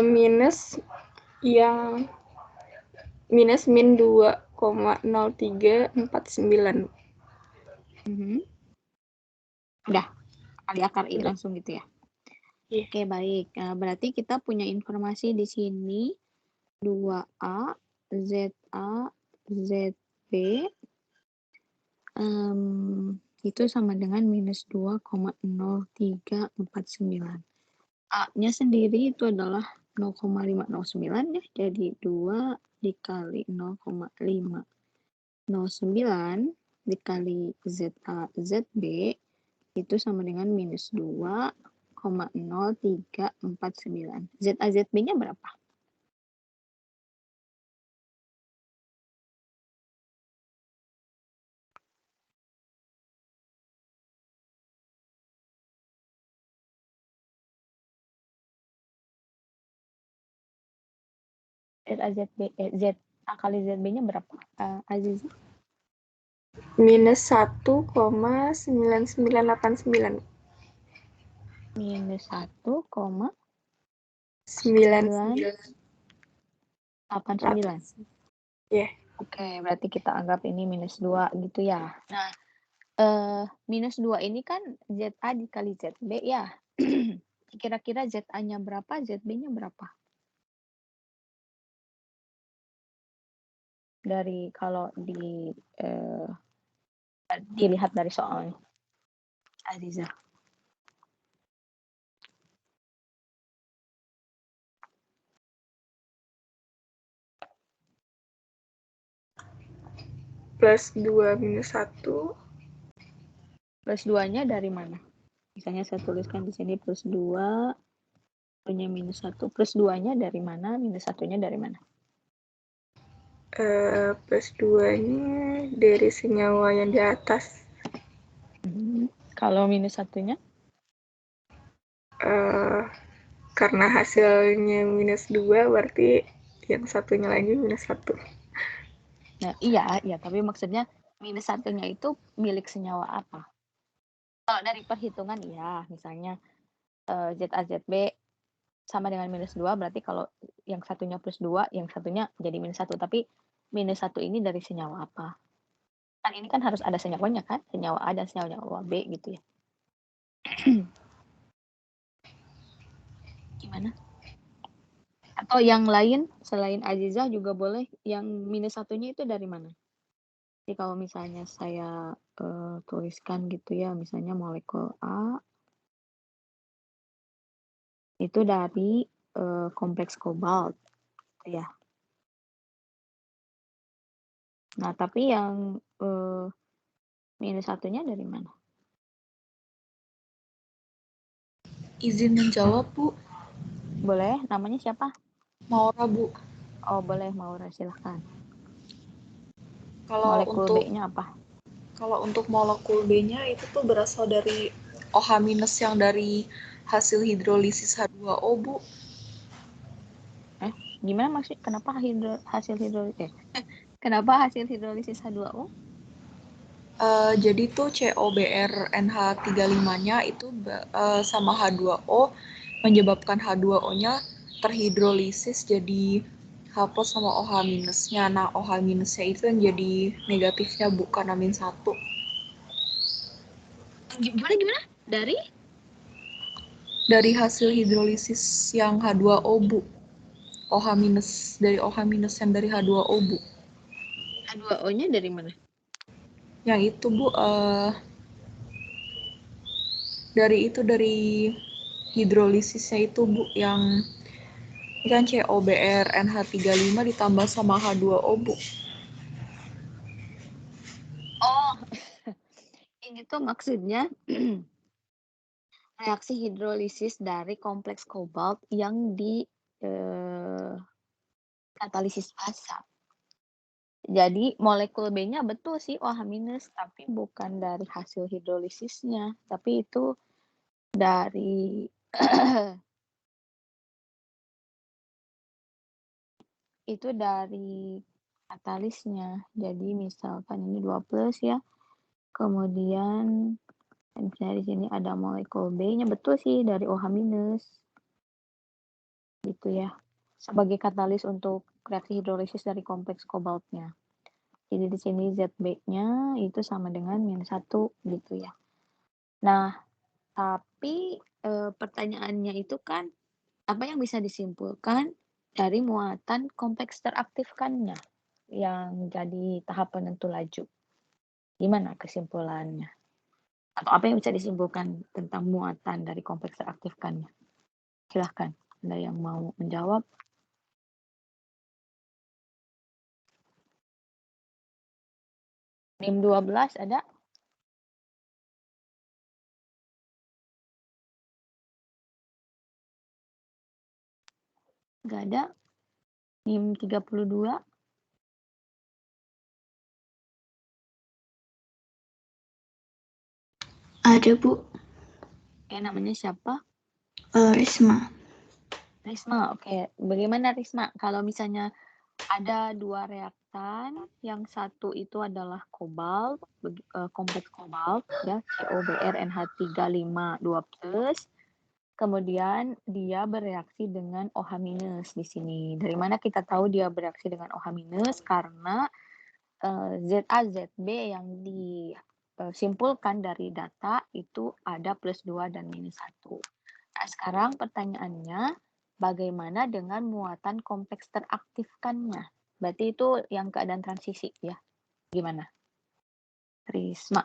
Minus yang minus min 2,0349. Udah, kali akar I langsung gitu ya. Iya. Oke, baik. Nah, berarti kita punya informasi di sini 2A, ZA, ZB itu sama dengan minus 2,0349. A-nya sendiri itu adalah 0,509 ya, jadi 2 dikali 0,509 dikali ZA, ZB itu sama dengan minus 2,0349. ZA, ZB-nya berapa? ZA kali ZB-nya berapa, Aziza? Minus 1,9989. Minus 1,9989. Iya. Oke, berarti kita anggap ini minus 2 gitu ya. Nah, minus 2 ini kan ZA dikali ZB ya. Kira-kira ZA-nya berapa, ZB-nya berapa? Dari kalau dilihat dari soalnya. Aziza. Plus 2 minus 1. Plus 2-nya dari mana? Misalnya saya tuliskan di sini plus 2, punya minus 1. Plus 2-nya dari mana? Minus 1-nya dari mana? Plus 2-nya dari senyawa yang di atas. Kalau minus 1-nya? Karena hasilnya minus 2, berarti yang satunya lagi -1. Nah, iya, tapi maksudnya -1-nya itu milik senyawa apa? Kalau dari perhitungan iya, misalnya, ZA, ZB sama dengan -2 berarti kalau yang satunya +2, yang satunya jadi -1, tapi -1 ini dari senyawa apa? Kan ini kan harus ada senyawanya kan, senyawa A dan senyawa B gitu ya. Gimana? Atau yang lain selain Azizah juga boleh, yang -1-nya itu dari mana? Jadi kalau misalnya saya, tuliskan gitu ya, misalnya molekul A itu dari, kompleks kobalt gitu ya. Nah, tapi yang, -1-nya dari mana? Izin menjawab, Bu. Boleh, namanya siapa? Maura, Bu. Oh, boleh Maura, silahkan. Kalau Molekul untuk B-nya apa? kalau untuk molekul B-nya itu tuh berasal dari OH- yang dari hasil hidrolisis H2O, Bu. Gimana maksud kenapa kenapa hasil hidrolisis H2O? Jadi tuh COBr NH35-nya itu sama H2O menyebabkan H2O-nya terhidrolisis jadi H+ sama OH-nya. Nah, OH-nya itu yang jadi negatifnya bukan -1. Gimana? Dari hasil hidrolisis yang H2O, Bu. OH- dari OH- yang dari H2O, Bu. H2O-nya dari mana? Yang itu, Bu, dari hidrolisisnya itu, Bu, yang kan COBr NH35 ditambah sama H2O, Bu. Oh, ini tuh maksudnya reaksi hidrolisis dari kompleks kobalt yang di eh, katalisis basa. Jadi molekul B-nya betul sih OH-, tapi bukan dari hasil hidrolisisnya, tapi itu dari itu dari katalisnya. Jadi misalkan ini 2+ ya, kemudian misalnya di sini ada molekul B-nya betul sih dari OH-, gitu ya. Sebagai katalis untuk reaksi hidrolisis dari kompleks kobaltnya. Jadi di sini ZB-nya itu sama dengan -1 gitu ya. Nah, tapi pertanyaannya itu kan apa yang bisa disimpulkan dari muatan kompleks teraktifkannya yang jadi tahap penentu laju. Gimana kesimpulannya? Atau apa yang bisa disimpulkan tentang muatan dari kompleks teraktifkannya? Silahkan, ada yang mau menjawab? NIM 12 ada? Nggak ada? NIM 32? Ada, Bu. Namanya siapa? Risma. Risma, oke. Bagaimana Risma, kalau misalnya ada 2 reaktan, yang satu itu adalah kobalt, kompleks kobalt ya, COBr NH35 2+, kemudian dia bereaksi dengan OH- di sini. Dari mana kita tahu dia bereaksi dengan OH-? Karena ZA, ZB yang disimpulkan dari data itu ada +2 dan -1. Nah, sekarang pertanyaannya, bagaimana dengan muatan kompleks teraktifkannya? Berarti itu yang keadaan transisi ya. Gimana? Risma,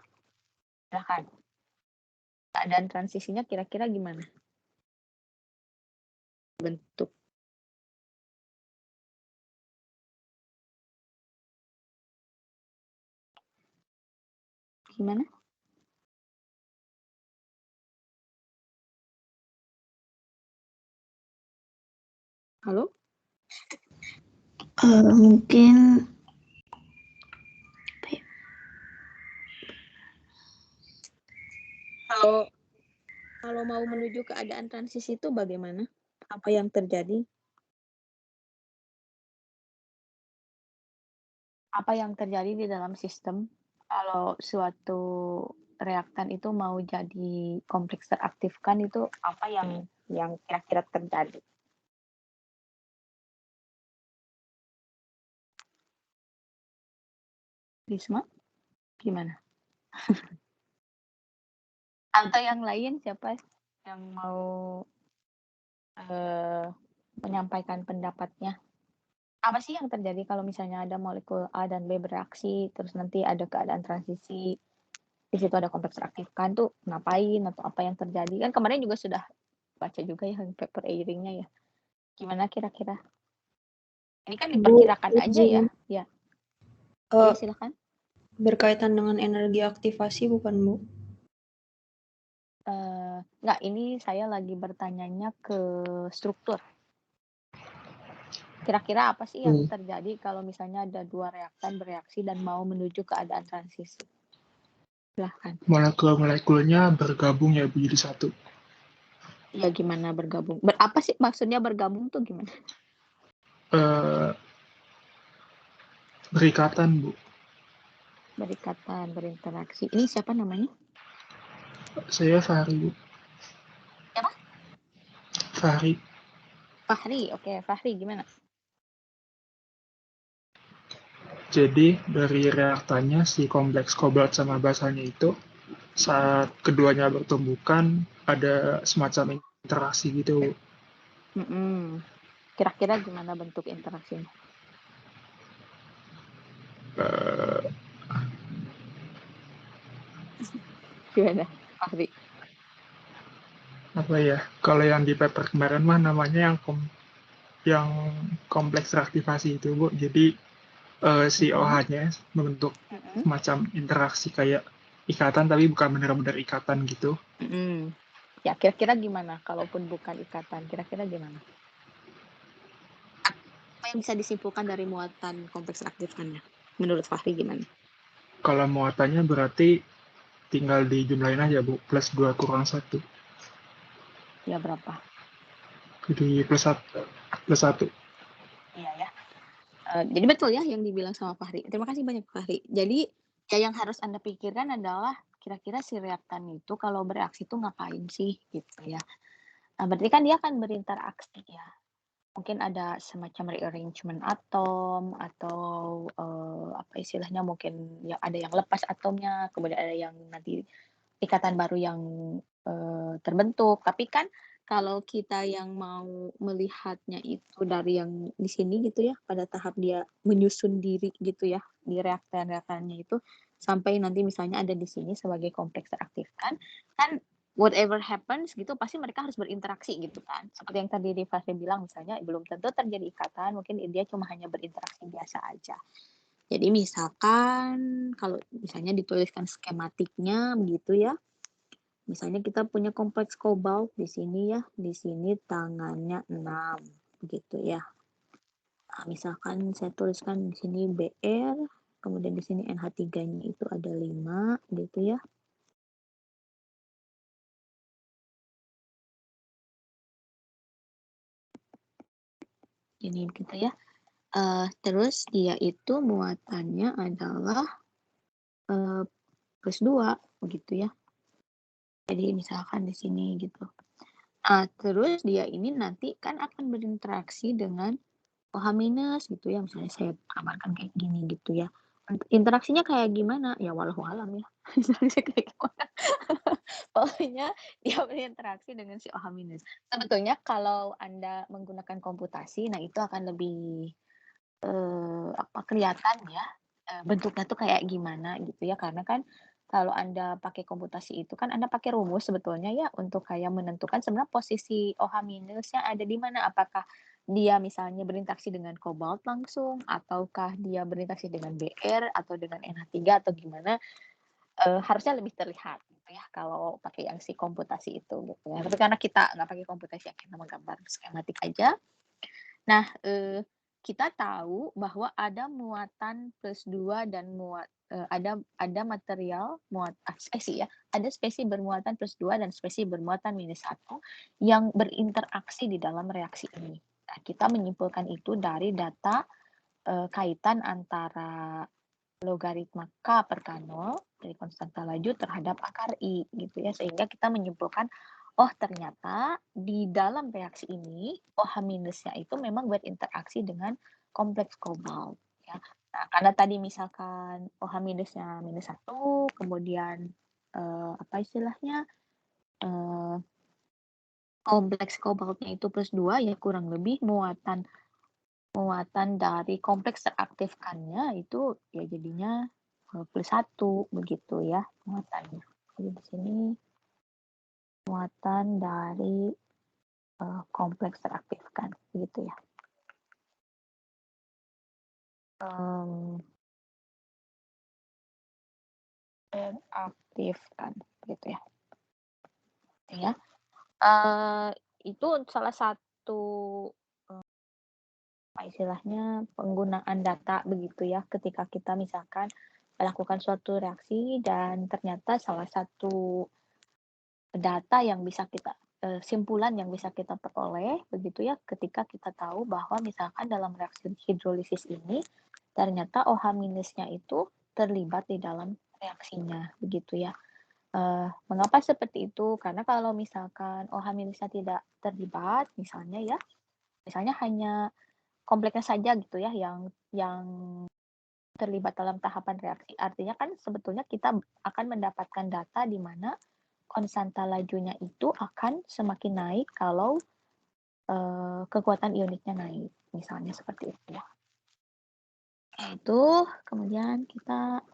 silahkan. Keadaan transisinya kira-kira gimana? Bentuk. Gimana? Halo? Mungkin Kalau mau menuju keadaan transisi itu bagaimana? Apa yang terjadi? Apa yang terjadi di dalam sistem kalau suatu reaktan itu mau jadi kompleks teraktifkan itu apa yang kira-kira terjadi? Risma, gimana? Atau yang lain siapa yang mau eh, menyampaikan pendapatnya? Apa sih yang terjadi kalau misalnya ada molekul A dan B bereaksi, terus nanti ada keadaan transisi, di situ ada kompleks teraktifkan tuh ngapain atau apa yang terjadi? Kan kemarin juga sudah baca juga ya paper airing-nya ya. Gimana kira-kira? Ini kan Bu, diperkirakan aja ya. izin, Ya, eh, iya silakan. berkaitan dengan energi aktivasi bukan, Bu? Enggak, ini saya lagi bertanyanya ke struktur. Kira-kira apa sih yang terjadi kalau misalnya ada dua reaktan bereaksi dan mau menuju keadaan transisi? Silahkan. Molekul-molekulnya bergabung ya Bu, jadi satu. Ya gimana bergabung? Apa sih maksudnya bergabung tuh gimana? Eh, berikatan Bu. Berikatan, berinteraksi. Ini siapa namanya? Saya Fahri Bu. Siapa? Fahri. Fahri. Oke, Fahri gimana? Jadi dari reaktannya si kompleks kobalt sama basanya itu saat keduanya bertumbukan ada semacam interaksi gitu. Kira-kira gimana bentuk interaksinya? Eh, Gimana, Fahri? apa ya? Kalau yang di paper kemarin mah namanya yang kompleks reaktivasi itu Bu. Jadi si OH-nya membentuk semacam interaksi kayak ikatan tapi bukan benar-benar ikatan gitu. Ya, kira-kira gimana? Kalaupun bukan ikatan, kira-kira gimana? Apa yang bisa disimpulkan dari muatan kompleks reaktifkannya? Menurut Fahri gimana? Kalau muatannya berarti tinggal dijumlahin aja Bu, plus 2 kurang 1. Ya berapa? Jadi plus 1. Iya ya. Jadi betul ya yang dibilang sama Fahri. Terima kasih banyak Fahri. Jadi ya yang harus Anda pikirkan adalah kira-kira si reaktan itu kalau bereaksi itu ngapain sih gitu ya. Nah, berarti kan dia akan berinteraksi ya. Mungkin ada semacam rearrangement atom atau apa istilahnya mungkin ya ada yang lepas atomnya, kemudian ada yang nanti ikatan baru yang terbentuk. Tapi kan kalau kita yang mau melihatnya itu dari yang di sini gitu ya, pada tahap dia menyusun diri gitu ya, di reaktan-reaktannya itu, sampai nanti misalnya ada di sini sebagai kompleks teraktifkan, kan whatever happens gitu pasti mereka harus berinteraksi gitu kan. Seperti yang tadi Rifasya bilang misalnya belum tentu terjadi ikatan, mungkin dia cuma hanya berinteraksi biasa aja. Jadi misalkan kalau misalnya dituliskan skematiknya begitu ya, misalnya kita punya kompleks kobalt di sini ya, di sini tangannya 6 begitu ya. Nah, misalkan saya tuliskan di sini Br, kemudian di sini NH3-nya itu ada 5 gitu ya. Ini gitu ya. Terus dia itu muatannya adalah plus 2 begitu ya. Jadi misalkan di sini gitu. Terus dia ini nanti kan akan berinteraksi dengan OH- gitu ya, misalnya saya gambarkan kayak gini gitu ya. Interaksinya kayak gimana? Ya walau alam ya. Interaksinya kayak gimana? Pokoknya dia berinteraksi dengan si OH-. Sebetulnya kalau Anda menggunakan komputasi, nah itu akan lebih kelihatan ya bentuknya tuh kayak gimana gitu ya. Karena kan kalau Anda pakai komputasi itu kan Anda pakai rumus sebetulnya ya untuk kayak menentukan sebenarnya posisi OH-nya ada di mana. Apakah dia misalnya berinteraksi dengan kobalt langsung ataukah dia berinteraksi dengan Br atau dengan NH3 atau gimana, harusnya lebih terlihat gitu ya kalau pakai yang si komputasi itu gitu ya. Tapi karena kita nggak pakai komputasi ya kita menggambar skematik aja. Nah, kita tahu bahwa ada muatan plus 2 dan ada material ada spesi bermuatan plus 2 dan spesi bermuatan minus 1 yang berinteraksi di dalam reaksi ini. Nah, kita menyimpulkan itu dari data kaitan antara logaritma K per K0 dari konstanta laju terhadap akar I gitu ya. Sehingga kita menyimpulkan, oh ternyata di dalam reaksi ini OH minusnya itu memang berinteraksi dengan kompleks kobalt ya. Nah, karena tadi misalkan OH minusnya -1, kemudian apa istilahnya? Kompleks kobaltnya itu +2 ya kurang lebih muatan dari kompleks teraktifkannya itu ya jadinya +1 begitu ya muatannya. Jadi di sini muatan dari kompleks teraktifkan gitu ya. Teraktifkan gitu ya. Ya. Itu salah satu apa istilahnya penggunaan data begitu ya ketika kita misalkan melakukan suatu reaksi dan ternyata salah satu data yang bisa kita simpulan yang bisa kita peroleh begitu ya ketika kita tahu bahwa misalkan dalam reaksi hidrolisis ini ternyata OH minusnya itu terlibat di dalam reaksinya begitu ya. Mengapa seperti itu? Karena kalau misalkan OH minusnya tidak terlibat misalnya hanya kompleksnya saja gitu ya yang terlibat dalam tahapan reaksi. Artinya kan sebetulnya kita akan mendapatkan data di mana konstanta lajunya itu akan semakin naik kalau kekuatan ioniknya naik, misalnya seperti itu ya. Itu kemudian kita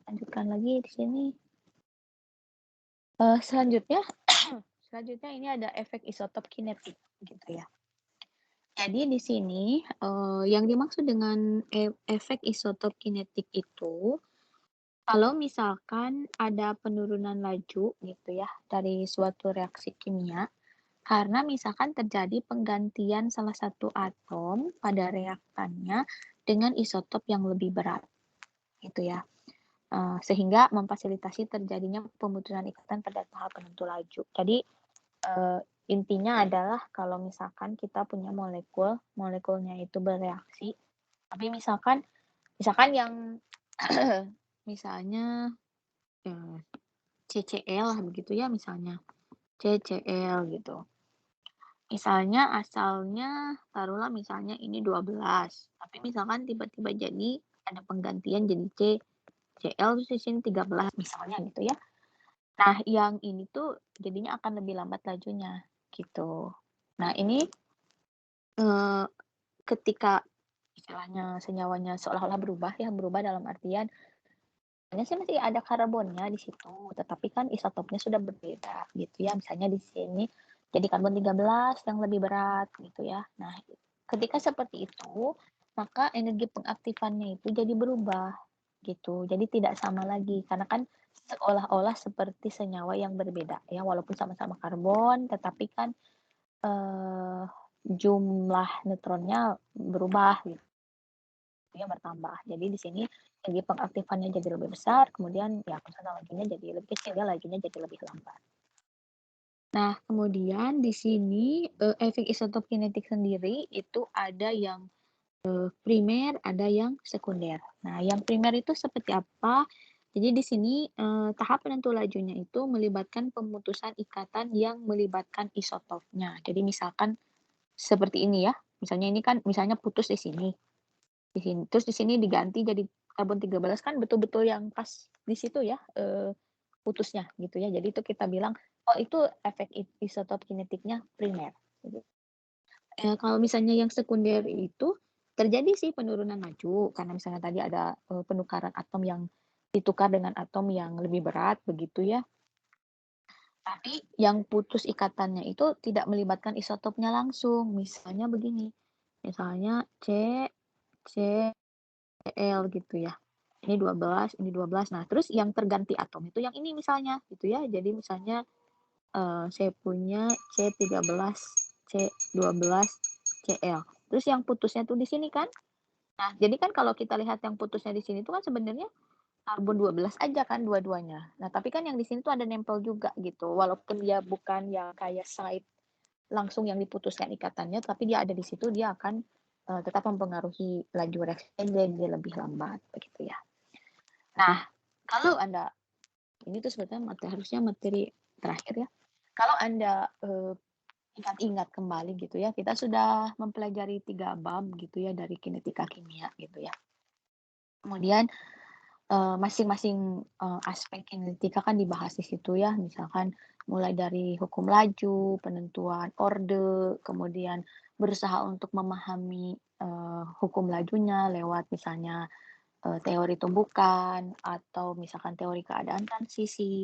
lanjutkan lagi di sini. Selanjutnya ini ada efek isotop kinetik gitu ya. Jadi di sini yang dimaksud dengan efek isotop kinetik itu kalau misalkan ada penurunan laju gitu ya dari suatu reaksi kimia karena misalkan terjadi penggantian salah satu atom pada reaktannya dengan isotop yang lebih berat gitu ya. Sehingga memfasilitasi terjadinya pemutusan ikatan pada tahap penentu laju. Jadi intinya adalah kalau misalkan kita punya molekulnya itu bereaksi, tapi misalkan yang misalnya CCl lah begitu ya misalnya, CCl gitu. Misalnya asalnya taruhlah misalnya ini 12, tapi misalkan tiba-tiba jadi ada penggantian jadi CL terus di sini 13 misalnya gitu ya. Nah, yang ini tuh jadinya akan lebih lambat lajunya gitu. Nah, ini ketika istilahnya senyawanya seolah-olah berubah dalam artian hanya sih masih ada karbonnya di situ, tetapi kan isotopnya sudah berbeda gitu ya. Misalnya di sini jadi karbon 13 yang lebih berat gitu ya. Nah, ketika seperti itu, maka energi pengaktifannya itu jadi berubah gitu. Jadi tidak sama lagi karena kan seolah-olah seperti senyawa yang berbeda ya, walaupun sama-sama karbon tetapi kan jumlah neutronnya berubah gitu ya, bertambah. Jadi di sini energi pengaktifannya jadi lebih besar, kemudian ya konstanta lajunya jadi lebih kecil ya, lajunya jadi lebih lambat. Nah, kemudian di sini efek isotop kinetik sendiri itu ada yang primer, ada yang sekunder. Nah, yang primer itu seperti apa? Jadi di sini tahap penentu lajunya itu melibatkan pemutusan ikatan yang melibatkan isotopnya. Jadi misalkan seperti ini ya. Misalnya ini kan misalnya putus di sini. Terus di sini diganti jadi karbon 13 kan betul-betul yang pas di situ ya putusnya gitu ya. Jadi itu kita bilang oh itu efek isotop kinetiknya primer. Gitu. Kalau misalnya yang sekunder itu terjadi sih penurunan laju karena misalnya tadi ada penukaran atom yang ditukar dengan atom yang lebih berat begitu ya. Tapi yang putus ikatannya itu tidak melibatkan isotopnya langsung. Misalnya begini. Misalnya CL gitu ya. Ini 12, ini 12. Nah, terus yang terganti atom itu yang ini misalnya gitu ya. Jadi misalnya saya punya C13, C12, CL. Terus yang putusnya tuh di sini kan. Nah, jadi kan kalau kita lihat yang putusnya di sini tuh kan sebenarnya karbon 12 aja kan dua-duanya. Nah, tapi kan yang di sini tuh ada nempel juga gitu. Walaupun dia bukan yang kayak side langsung yang diputuskan ikatannya, tapi dia ada di situ, dia akan tetap mempengaruhi laju reaksinya jadi lebih lambat begitu ya. Nah, kalau Anda ini tuh sebetulnya harusnya materi terakhir ya. Kalau Anda ingat-ingat kembali gitu ya, kita sudah mempelajari 3 bab gitu ya dari kinetika kimia gitu ya. Kemudian masing-masing aspek kinetika kan dibahas di situ ya, misalkan mulai dari hukum laju, penentuan orde, kemudian berusaha untuk memahami hukum lajunya lewat misalnya teori tumbukan atau misalkan teori keadaan transisi.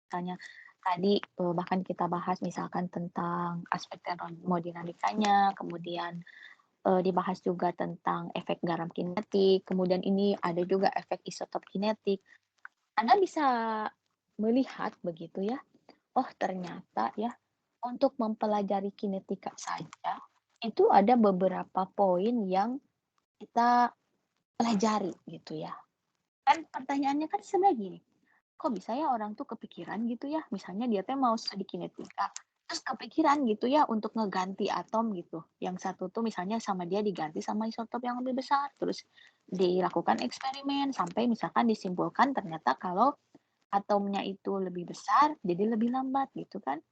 Misalnya tadi bahkan kita bahas misalkan tentang aspek termodinamikanya, kemudian dibahas juga tentang efek garam kinetik, kemudian ini ada juga efek isotop kinetik. Anda bisa melihat begitu ya, oh ternyata ya untuk mempelajari kinetika saja itu ada beberapa poin yang kita pelajari gitu ya. Kan pertanyaannya kan sebenarnya gini, kok bisa ya orang tuh kepikiran gitu ya, misalnya dia teh mau studi kinetika, terus kepikiran gitu ya untuk ngeganti atom gitu. Yang satu tuh misalnya sama dia diganti sama isotop yang lebih besar, terus dilakukan eksperimen sampai misalkan disimpulkan ternyata kalau atomnya itu lebih besar, jadi lebih lambat gitu kan.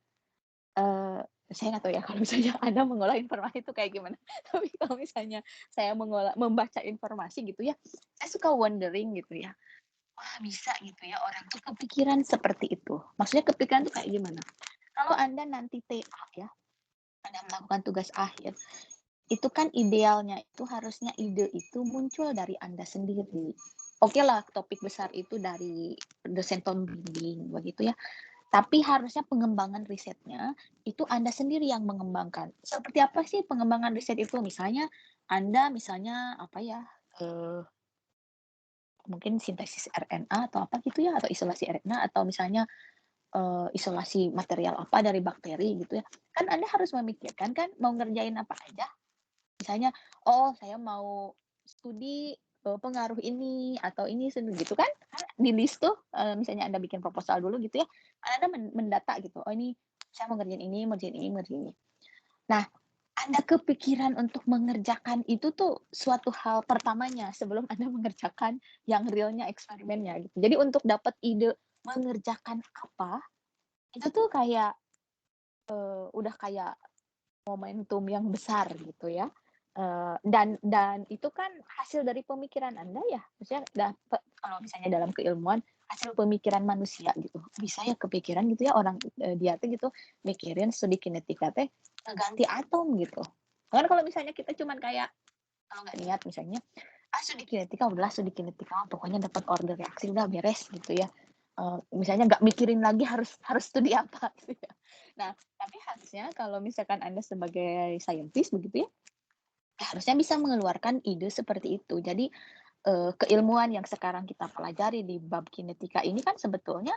Saya nggak tahu ya kalau misalnya Anda mengolah informasi itu kayak gimana. Tapi kalau misalnya saya membaca informasi gitu ya, saya suka wondering gitu ya. Wah bisa gitu ya orang tuh kepikiran seperti itu. Maksudnya kepikiran tuh kayak gimana? Kalau Anda nanti TA ya, Anda melakukan tugas akhir, itu kan idealnya itu harusnya ide itu muncul dari Anda sendiri. Oke lah, topik besar itu dari dosen pembimbing begitu ya. Tapi harusnya pengembangan risetnya itu Anda sendiri yang mengembangkan. Seperti apa sih pengembangan riset itu? Misalnya Anda misalnya apa ya? Mungkin sintesis RNA atau apa gitu ya, atau isolasi RNA atau misalnya isolasi material apa dari bakteri gitu ya. Kan Anda harus memikirkan kan mau ngerjain apa aja. Misalnya, oh saya mau studi pengaruh ini atau ini gitu kan. Di list tuh misalnya Anda bikin proposal dulu gitu ya. Anda mendata gitu. Oh ini saya mau ngerjain ini, ngerjain ini, ngerjain ini. Nah, Anda kepikiran untuk mengerjakan itu tuh suatu hal pertamanya sebelum Anda mengerjakan yang realnya eksperimennya gitu. Jadi untuk dapat ide mengerjakan apa, itu tuh kayak udah kayak momentum yang besar gitu ya. Dan itu kan hasil dari pemikiran Anda ya. Maksudnya kalau misalnya dalam keilmuan hasil pemikiran manusia gitu. Bisa ya kepikiran gitu ya orang dia tuh gitu mikirin studi kinetika teh ganti atom gitu. Kan kalau misalnya kita cuman kayak kalau nggak niat misalnya studi kinetika udahlah studi kinetika pokoknya dapat order reaksi udah beres gitu ya. Misalnya nggak mikirin lagi harus studi apa gitu ya. Nah, tapi harusnya kalau misalkan Anda sebagai saintis begitu ya, harusnya bisa mengeluarkan ide seperti itu. Jadi keilmuan yang sekarang kita pelajari di bab kinetika ini kan sebetulnya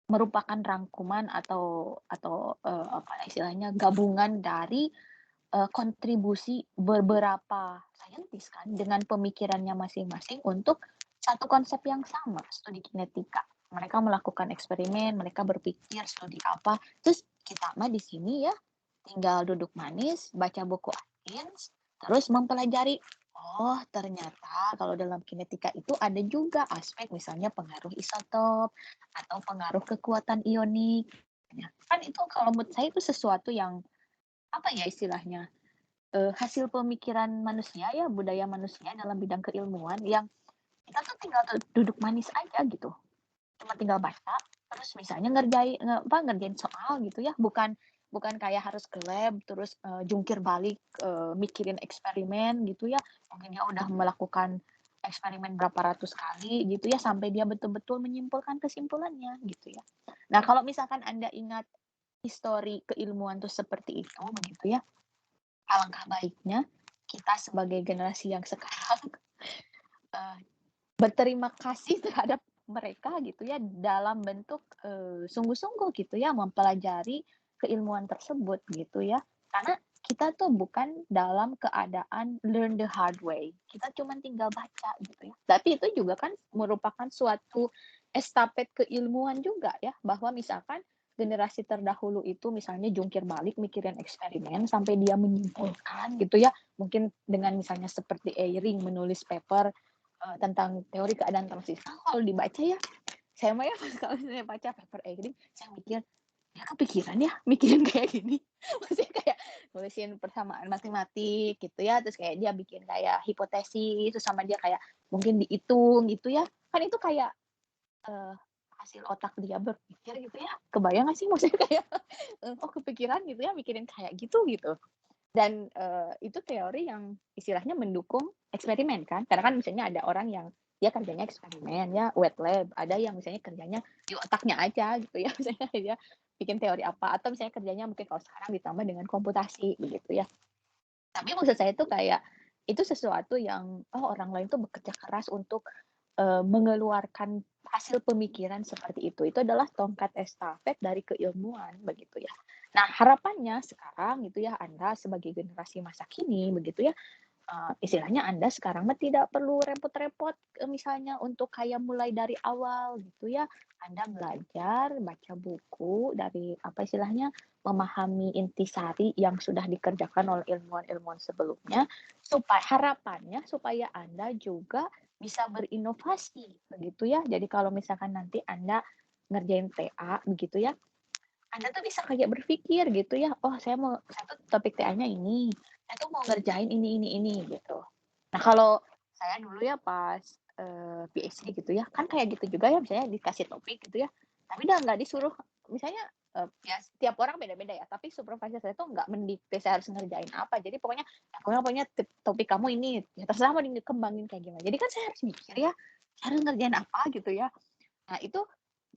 merupakan rangkuman atau apa istilahnya gabungan dari kontribusi beberapa saintis kan dengan pemikirannya masing-masing untuk satu konsep yang sama, studi kinetika. Mereka melakukan eksperimen, mereka berpikir studi apa, terus kita mah di sini ya tinggal duduk manis, baca buku Atkins, terus mempelajari, oh ternyata kalau dalam kinetika itu ada juga aspek misalnya pengaruh isotop atau pengaruh kekuatan ionik. Kan itu kalau menurut saya itu sesuatu yang apa ya istilahnya hasil pemikiran manusia ya budaya manusia dalam bidang keilmuan yang kita tuh tinggal duduk manis aja gitu cuma tinggal baca terus misalnya ngerjain soal gitu ya bukan kayak harus ke lab terus jungkir balik mikirin eksperimen gitu ya mungkin dia udah melakukan eksperimen berapa ratus kali gitu ya sampai dia betul-betul menyimpulkan kesimpulannya gitu ya. Nah kalau misalkan Anda ingat histori keilmuan tuh seperti itu begitu ya, alangkah baiknya kita sebagai generasi yang sekarang berterima kasih terhadap mereka gitu ya dalam bentuk sungguh-sungguh gitu ya mempelajari keilmuan tersebut gitu ya karena kita tuh bukan dalam keadaan learn the hard way kita cuma tinggal baca gitu ya tapi itu juga kan merupakan suatu estafet keilmuan juga ya bahwa misalkan generasi terdahulu itu misalnya jungkir balik mikirin eksperimen sampai dia menyimpulkan gitu ya, mungkin dengan misalnya seperti Eyring menulis paper tentang teori keadaan transistor. Kalau dibaca ya, saya mah ya kalau saya baca paper Eyring, saya mikir, ya kepikiran ya mikirin kayak gini. Maksudnya kayak nulisin persamaan matematik gitu ya, terus kayak dia bikin kayak hipotesis, terus sama dia kayak mungkin dihitung gitu ya. Kan itu kayak hasil otak dia berpikir gitu ya. Kebayang nggak sih maksudnya kayak oh kepikiran gitu ya mikirin kayak gitu gitu. Dan itu teori yang istilahnya mendukung eksperimen kan. Karena kan misalnya ada orang yang dia kerjanya eksperimen ya wet lab, ada yang misalnya kerjanya di otaknya aja gitu ya. Misalnya dia bikin teori apa atau misalnya kerjanya mungkin kalau sekarang ditambah dengan komputasi begitu ya. Tapi maksud saya itu kayak itu sesuatu yang orang lain tuh bekerja keras untuk mengeluarkan hasil pemikiran seperti itu. Itu adalah tongkat estafet dari keilmuan begitu ya. Nah, harapannya sekarang gitu ya Anda sebagai generasi masa kini begitu ya, istilahnya Anda sekarang mah tidak perlu repot-repot misalnya untuk kayak mulai dari awal gitu ya. Anda belajar baca buku dari apa istilahnya memahami intisari yang sudah dikerjakan oleh ilmuwan-ilmuwan sebelumnya supaya harapannya supaya Anda juga bisa berinovasi begitu ya. Jadi kalau misalkan nanti Anda ngerjain TA begitu ya, Anda tuh bisa kayak berpikir gitu ya, oh saya tuh topik TA-nya ini, saya tuh mau ngerjain ini gitu. Nah kalau saya dulu ya pas PhD gitu ya, kan kayak gitu juga ya misalnya dikasih topik gitu ya, tapi udah nggak disuruh misalnya ya setiap orang beda-beda ya, tapi supervisor saya tuh nggak mendikte saya harus ngerjain apa, jadi pokoknya topik kamu ini, ya terserah mau dikembangin kayak gimana. Jadi kan saya harus mikir ya, saya harus ngerjain apa gitu ya. Nah itu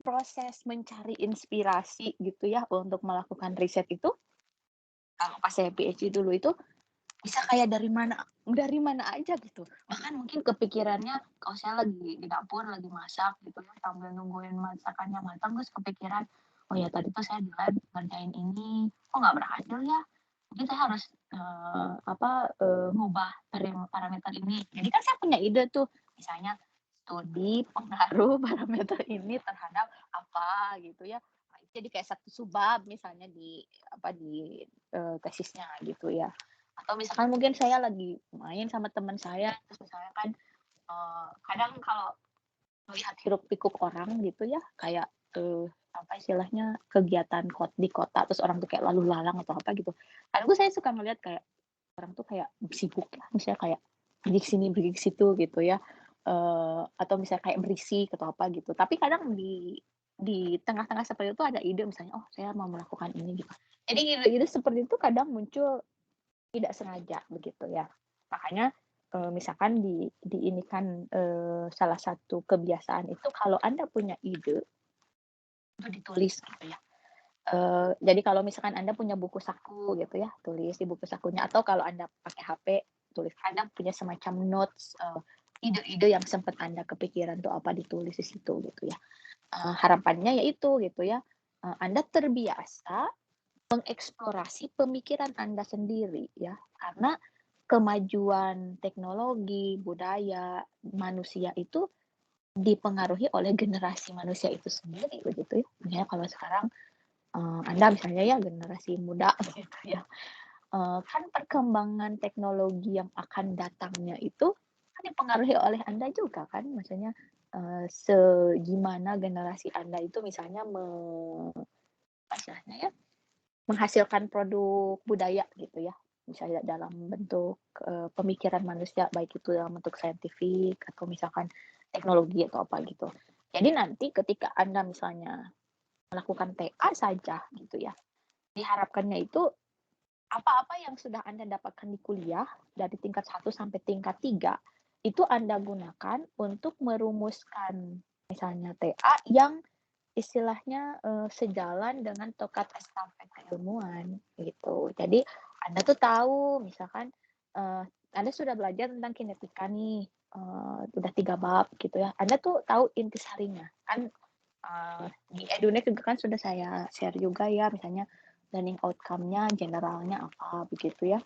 proses mencari inspirasi gitu ya untuk melakukan riset itu, kalau pas saya PhD dulu itu bisa kayak dari mana aja gitu. Bahkan mungkin kepikirannya kalau saya lagi di dapur lagi masak gitu ya sambil nungguin masakannya matang terus kepikiran, oh ya tadi tuh saya di lab ngerjain ini, kok nggak berhasil ya? Mungkin saya harus ngubah parameter ini. Jadi kan saya punya ide tuh, misalnya studi pengaruh parameter ini terhadap apa gitu ya. Jadi kayak satu subbab misalnya di tesisnya gitu ya. Atau misalkan mungkin saya lagi main sama teman saya, terus misalnya kan kadang kalau melihat hiruk pikuk orang gitu ya, kayak apa istilahnya kegiatan di kota, terus orang tuh kayak lalu lalang atau apa gitu. Kadang tuh saya suka ngeliat kayak orang tuh kayak sibuk ya, misalnya kayak pergi sini pergi ke situ gitu ya, atau misalnya kayak berisik atau apa gitu. Tapi kadang di tengah-tengah seperti itu ada ide misalnya, oh saya mau melakukan ini gitu. Jadi ide-ide seperti itu kadang muncul tidak sengaja begitu ya. Makanya misalkan ini kan salah satu kebiasaan itu kalau Anda punya ide itu ditulis gitu ya. Jadi kalau misalkan Anda punya buku saku gitu ya, tulis di buku sakunya atau kalau Anda pakai HP tulis. Anda punya semacam notes ide-ide yang sempat Anda kepikiran tuh apa ditulis di situ gitu ya. Harapannya yaitu gitu ya, Anda terbiasa mengeksplorasi pemikiran Anda sendiri ya, karena kemajuan teknologi, budaya, manusia itu dipengaruhi oleh generasi manusia itu sendiri begitu ya. Misalnya kalau sekarang Anda misalnya ya generasi muda gitu ya, kan perkembangan teknologi yang akan datangnya itu kan dipengaruhi oleh Anda juga kan, maksudnya segimana generasi Anda itu misalnya istilahnya ya menghasilkan produk budaya gitu ya, misalnya dalam bentuk pemikiran manusia, baik itu dalam bentuk saintifik atau misalkan teknologi atau apa gitu. Jadi nanti ketika Anda misalnya melakukan TA saja gitu ya, diharapkannya itu apa-apa yang sudah Anda dapatkan di kuliah dari tingkat 1 sampai tingkat 3 itu Anda gunakan untuk merumuskan misalnya TA yang istilahnya sejalan dengan tongkat estafet keilmuan gitu. Jadi Anda tuh tahu misalkan Anda sudah belajar tentang kinetika nih, udah 3 bab gitu ya. Anda tuh tahu intisarinya. Kan di Edunex juga kan sudah saya share juga ya, misalnya learning outcome-nya, generalnya apa begitu ya.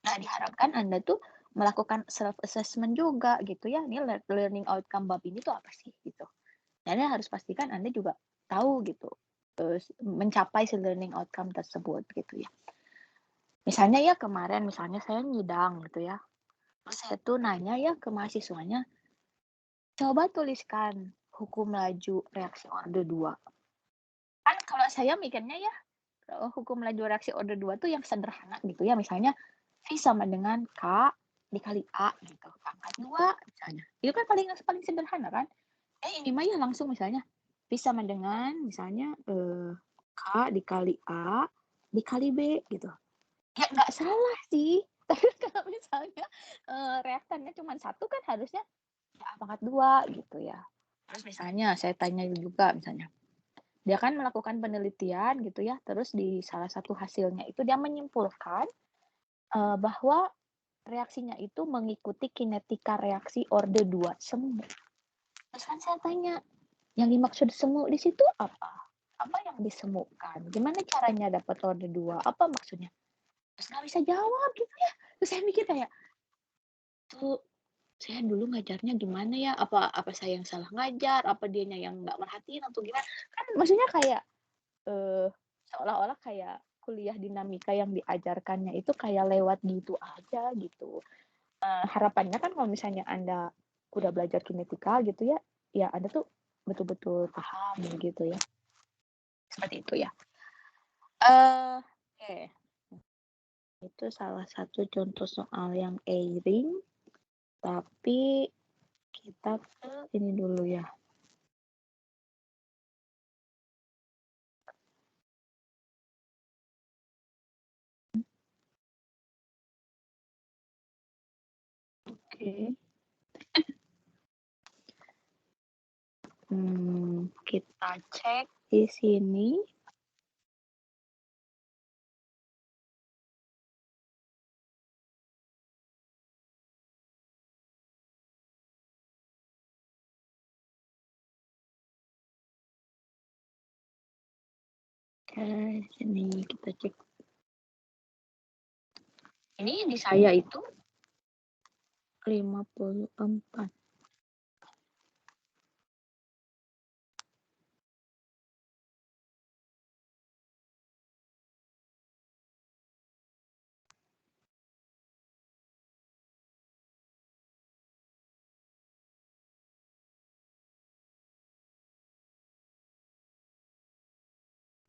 Nah, diharapkan Anda tuh melakukan self assessment juga gitu ya. Ini learning outcome bab ini tuh apa sih gitu. Dan Anda harus pastikan Anda juga tahu gitu mencapai si learning outcome tersebut gitu ya. Misalnya ya kemarin misalnya saya nyidang gitu ya, terus saya tuh nanya ya ke mahasiswanya, "Coba tuliskan hukum laju reaksi orde 2." Kan kalau saya mikirnya ya, hukum laju reaksi orde 2 tuh yang sederhana gitu ya, misalnya V sama dengan K dikali A gitu, pangkat 2 misalnya. Itu kan paling sederhana kan? Ini mah ya langsung misalnya V sama dengan misalnya, K dikali A dikali B gitu. Ya nggak salah sih, tapi kalau misalnya, reaktannya cuma satu kan harusnya ya A pangkat 2 gitu ya. Terus misalnya saya tanya juga misalnya, dia kan melakukan penelitian gitu ya, terus di salah satu hasilnya itu dia menyimpulkan, bahwa reaksinya itu mengikuti kinetika reaksi orde 2 semu. Terus kan saya tanya, yang dimaksud semu di situ apa? Apa yang disemukan? Gimana caranya dapat orde 2? Apa maksudnya? Terus nggak bisa jawab gitu ya. Terus saya mikir kayak, tuh saya dulu ngajarnya gimana ya? Apa saya yang salah ngajar? Apa dianya yang nggak merhatiin atau gimana? Kan maksudnya kayak seolah-olah kayak kuliah dinamika yang diajarkannya itu kayak lewat gitu aja gitu. Harapannya kan kalau misalnya Anda udah belajar kinetika gitu ya, ya Anda tuh betul-betul paham gitu ya. Seperti itu ya. Oke. Itu salah satu contoh soal yang airing, tapi kita ke ini dulu ya. Oke. Kita cek di sini. Oke, sini kita cek. Ini di saya itu 54.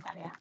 Bentar ya.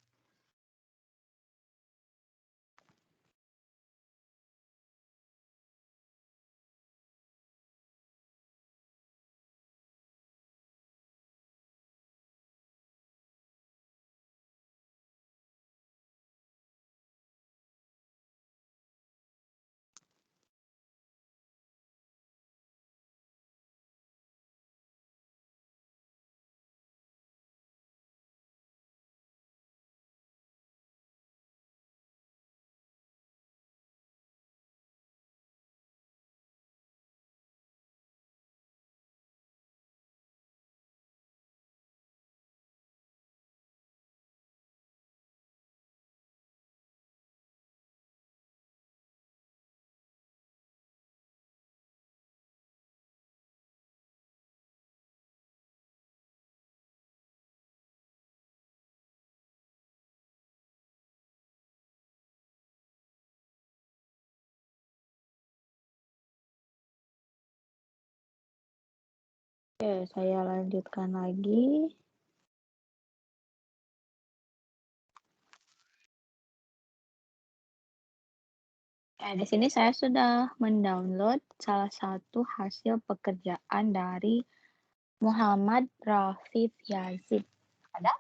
Oke, saya lanjutkan lagi. Di sini saya sudah mendownload salah satu hasil pekerjaan dari Muhammad Rafif Yazid. Ada?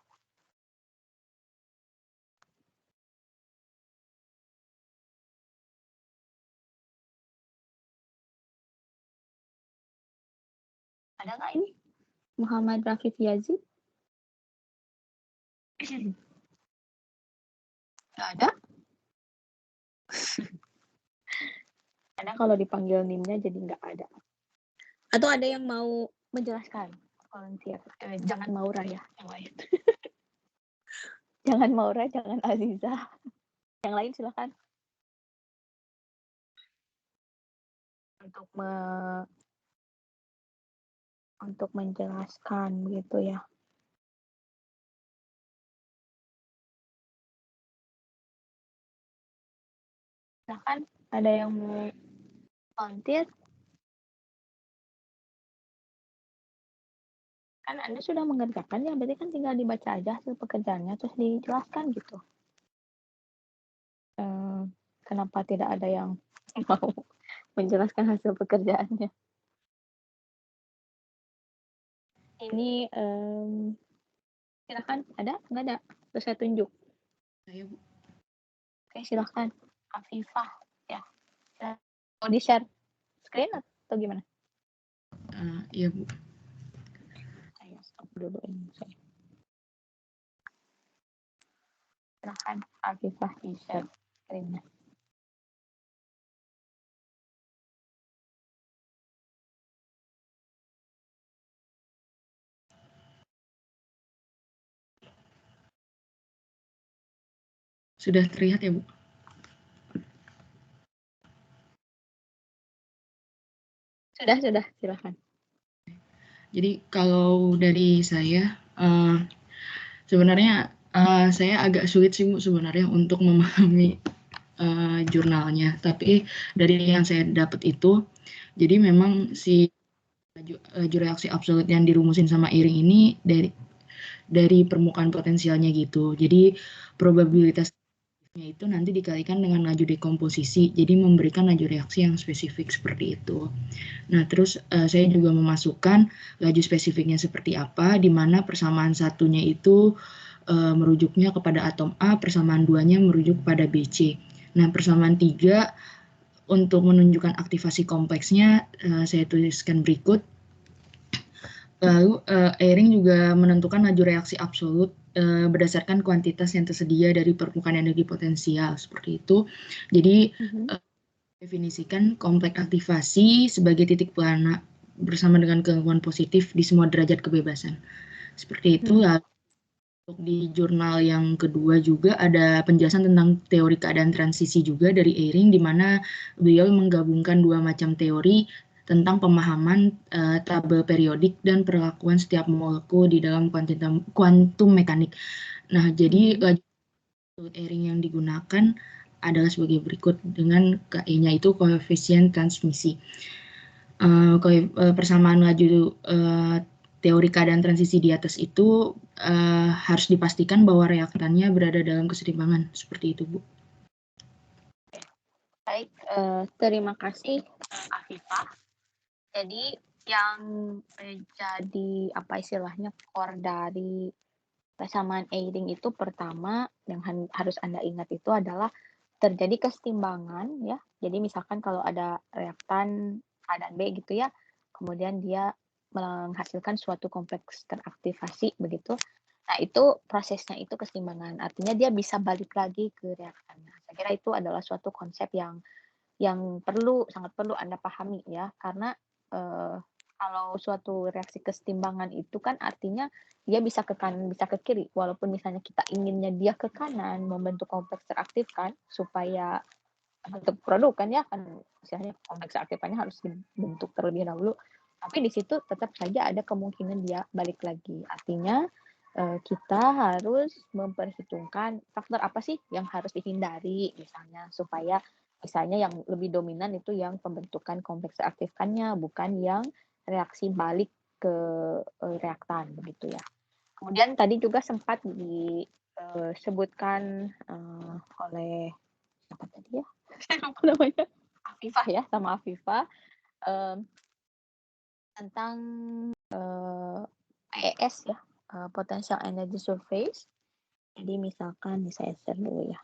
Ada nggak ini? Muhammad Rafif Yazid? Nggak ada? Karena kalau dipanggil NIM-nya jadi nggak ada. Atau ada yang mau menjelaskan? Volunteer. Jangan Maura ya, yang lain. Jangan Maura, jangan Aziza. Yang lain silakan. Untuk menjelaskan gitu ya. Silahkan, ada yang mau volunteer? Kan Anda sudah mengerjakan ya, berarti kan tinggal dibaca aja hasil pekerjaannya terus dijelaskan gitu. Kenapa tidak ada yang mau menjelaskan hasil pekerjaannya? Ini silakan, ada? Nggak ada? Terus saya tunjuk. Saya, Bu. Oke, silahkan. Afifah, ya. Mau di-share screen atau gimana? Iya, Bu. Saya stop dulu ini. Silahkan, Afifah di-share screen-nya. Sudah terlihat ya, Bu? Sudah, silahkan. Jadi kalau dari saya, sebenarnya saya agak sulit sih, Bu, sebenarnya untuk memahami jurnalnya. Tapi dari yang saya dapat itu, jadi memang si laju reaksi absolut yang dirumusin sama Eyring ini dari permukaan potensialnya gitu. Jadi probabilitasnya itu nanti dikalikan dengan laju dekomposisi, jadi memberikan laju reaksi yang spesifik seperti itu. Nah, terus saya juga memasukkan laju spesifiknya seperti apa, di mana persamaan satunya itu merujuknya kepada atom A, persamaan duanya merujuk kepada BC. Nah, persamaan 3 untuk menunjukkan aktivasi kompleksnya saya tuliskan berikut. Lalu Eyring juga menentukan laju reaksi absolut berdasarkan kuantitas yang tersedia dari permukaan energi potensial seperti itu. Jadi definisikan kompleks aktivasi sebagai titik pelana bersama dengan gangguan positif di semua derajat kebebasan. Seperti itu. Lalu untuk di jurnal yang kedua juga ada penjelasan tentang teori keadaan transisi juga dari Eyring, di mana beliau menggabungkan dua macam teori tentang pemahaman tabel periodik dan perlakuan setiap molekul di dalam kuantum mekanik. Nah, jadi laju Eyring yang digunakan adalah sebagai berikut dengan KE-nya itu koefisien transmisi. Persamaan laju teori keadaan transisi di atas itu harus dipastikan bahwa reaktannya berada dalam keseimbangan. Seperti itu, Bu. Baik, terima kasih Afifah. Jadi yang jadi apa istilahnya core dari persamaan Eyring itu pertama yang harus Anda ingat itu adalah terjadi kesetimbangan ya. Jadi misalkan kalau ada reaktan A dan B gitu ya, kemudian dia menghasilkan suatu kompleks teraktivasi begitu. Nah, itu prosesnya itu kesetimbangan. Artinya dia bisa balik lagi ke reaktan. Nah, saya kira itu adalah suatu konsep yang sangat perlu Anda pahami ya, karena kalau suatu reaksi kesetimbangan itu kan artinya dia bisa ke kanan, bisa ke kiri. Walaupun misalnya kita inginnya dia ke kanan, membentuk kompleks teraktifkan supaya bentuk produk kan ya, kan misalnya kompleks teraktifkannya harus dibentuk terlebih dahulu. Tapi di situ tetap saja ada kemungkinan dia balik lagi. Artinya kita harus memperhitungkan faktor apa sih yang harus dihindari misalnya supaya misalnya yang lebih dominan itu yang pembentukan kompleks teraktifkannya, bukan yang reaksi balik ke reaktan begitu ya. Kemudian tadi juga sempat disebutkan oleh siapa tadi ya? Apa namanya? Afifah ya, sama Afifah tentang PES ya, Potential Energy Surface. Jadi misalkan saya share dulu ya.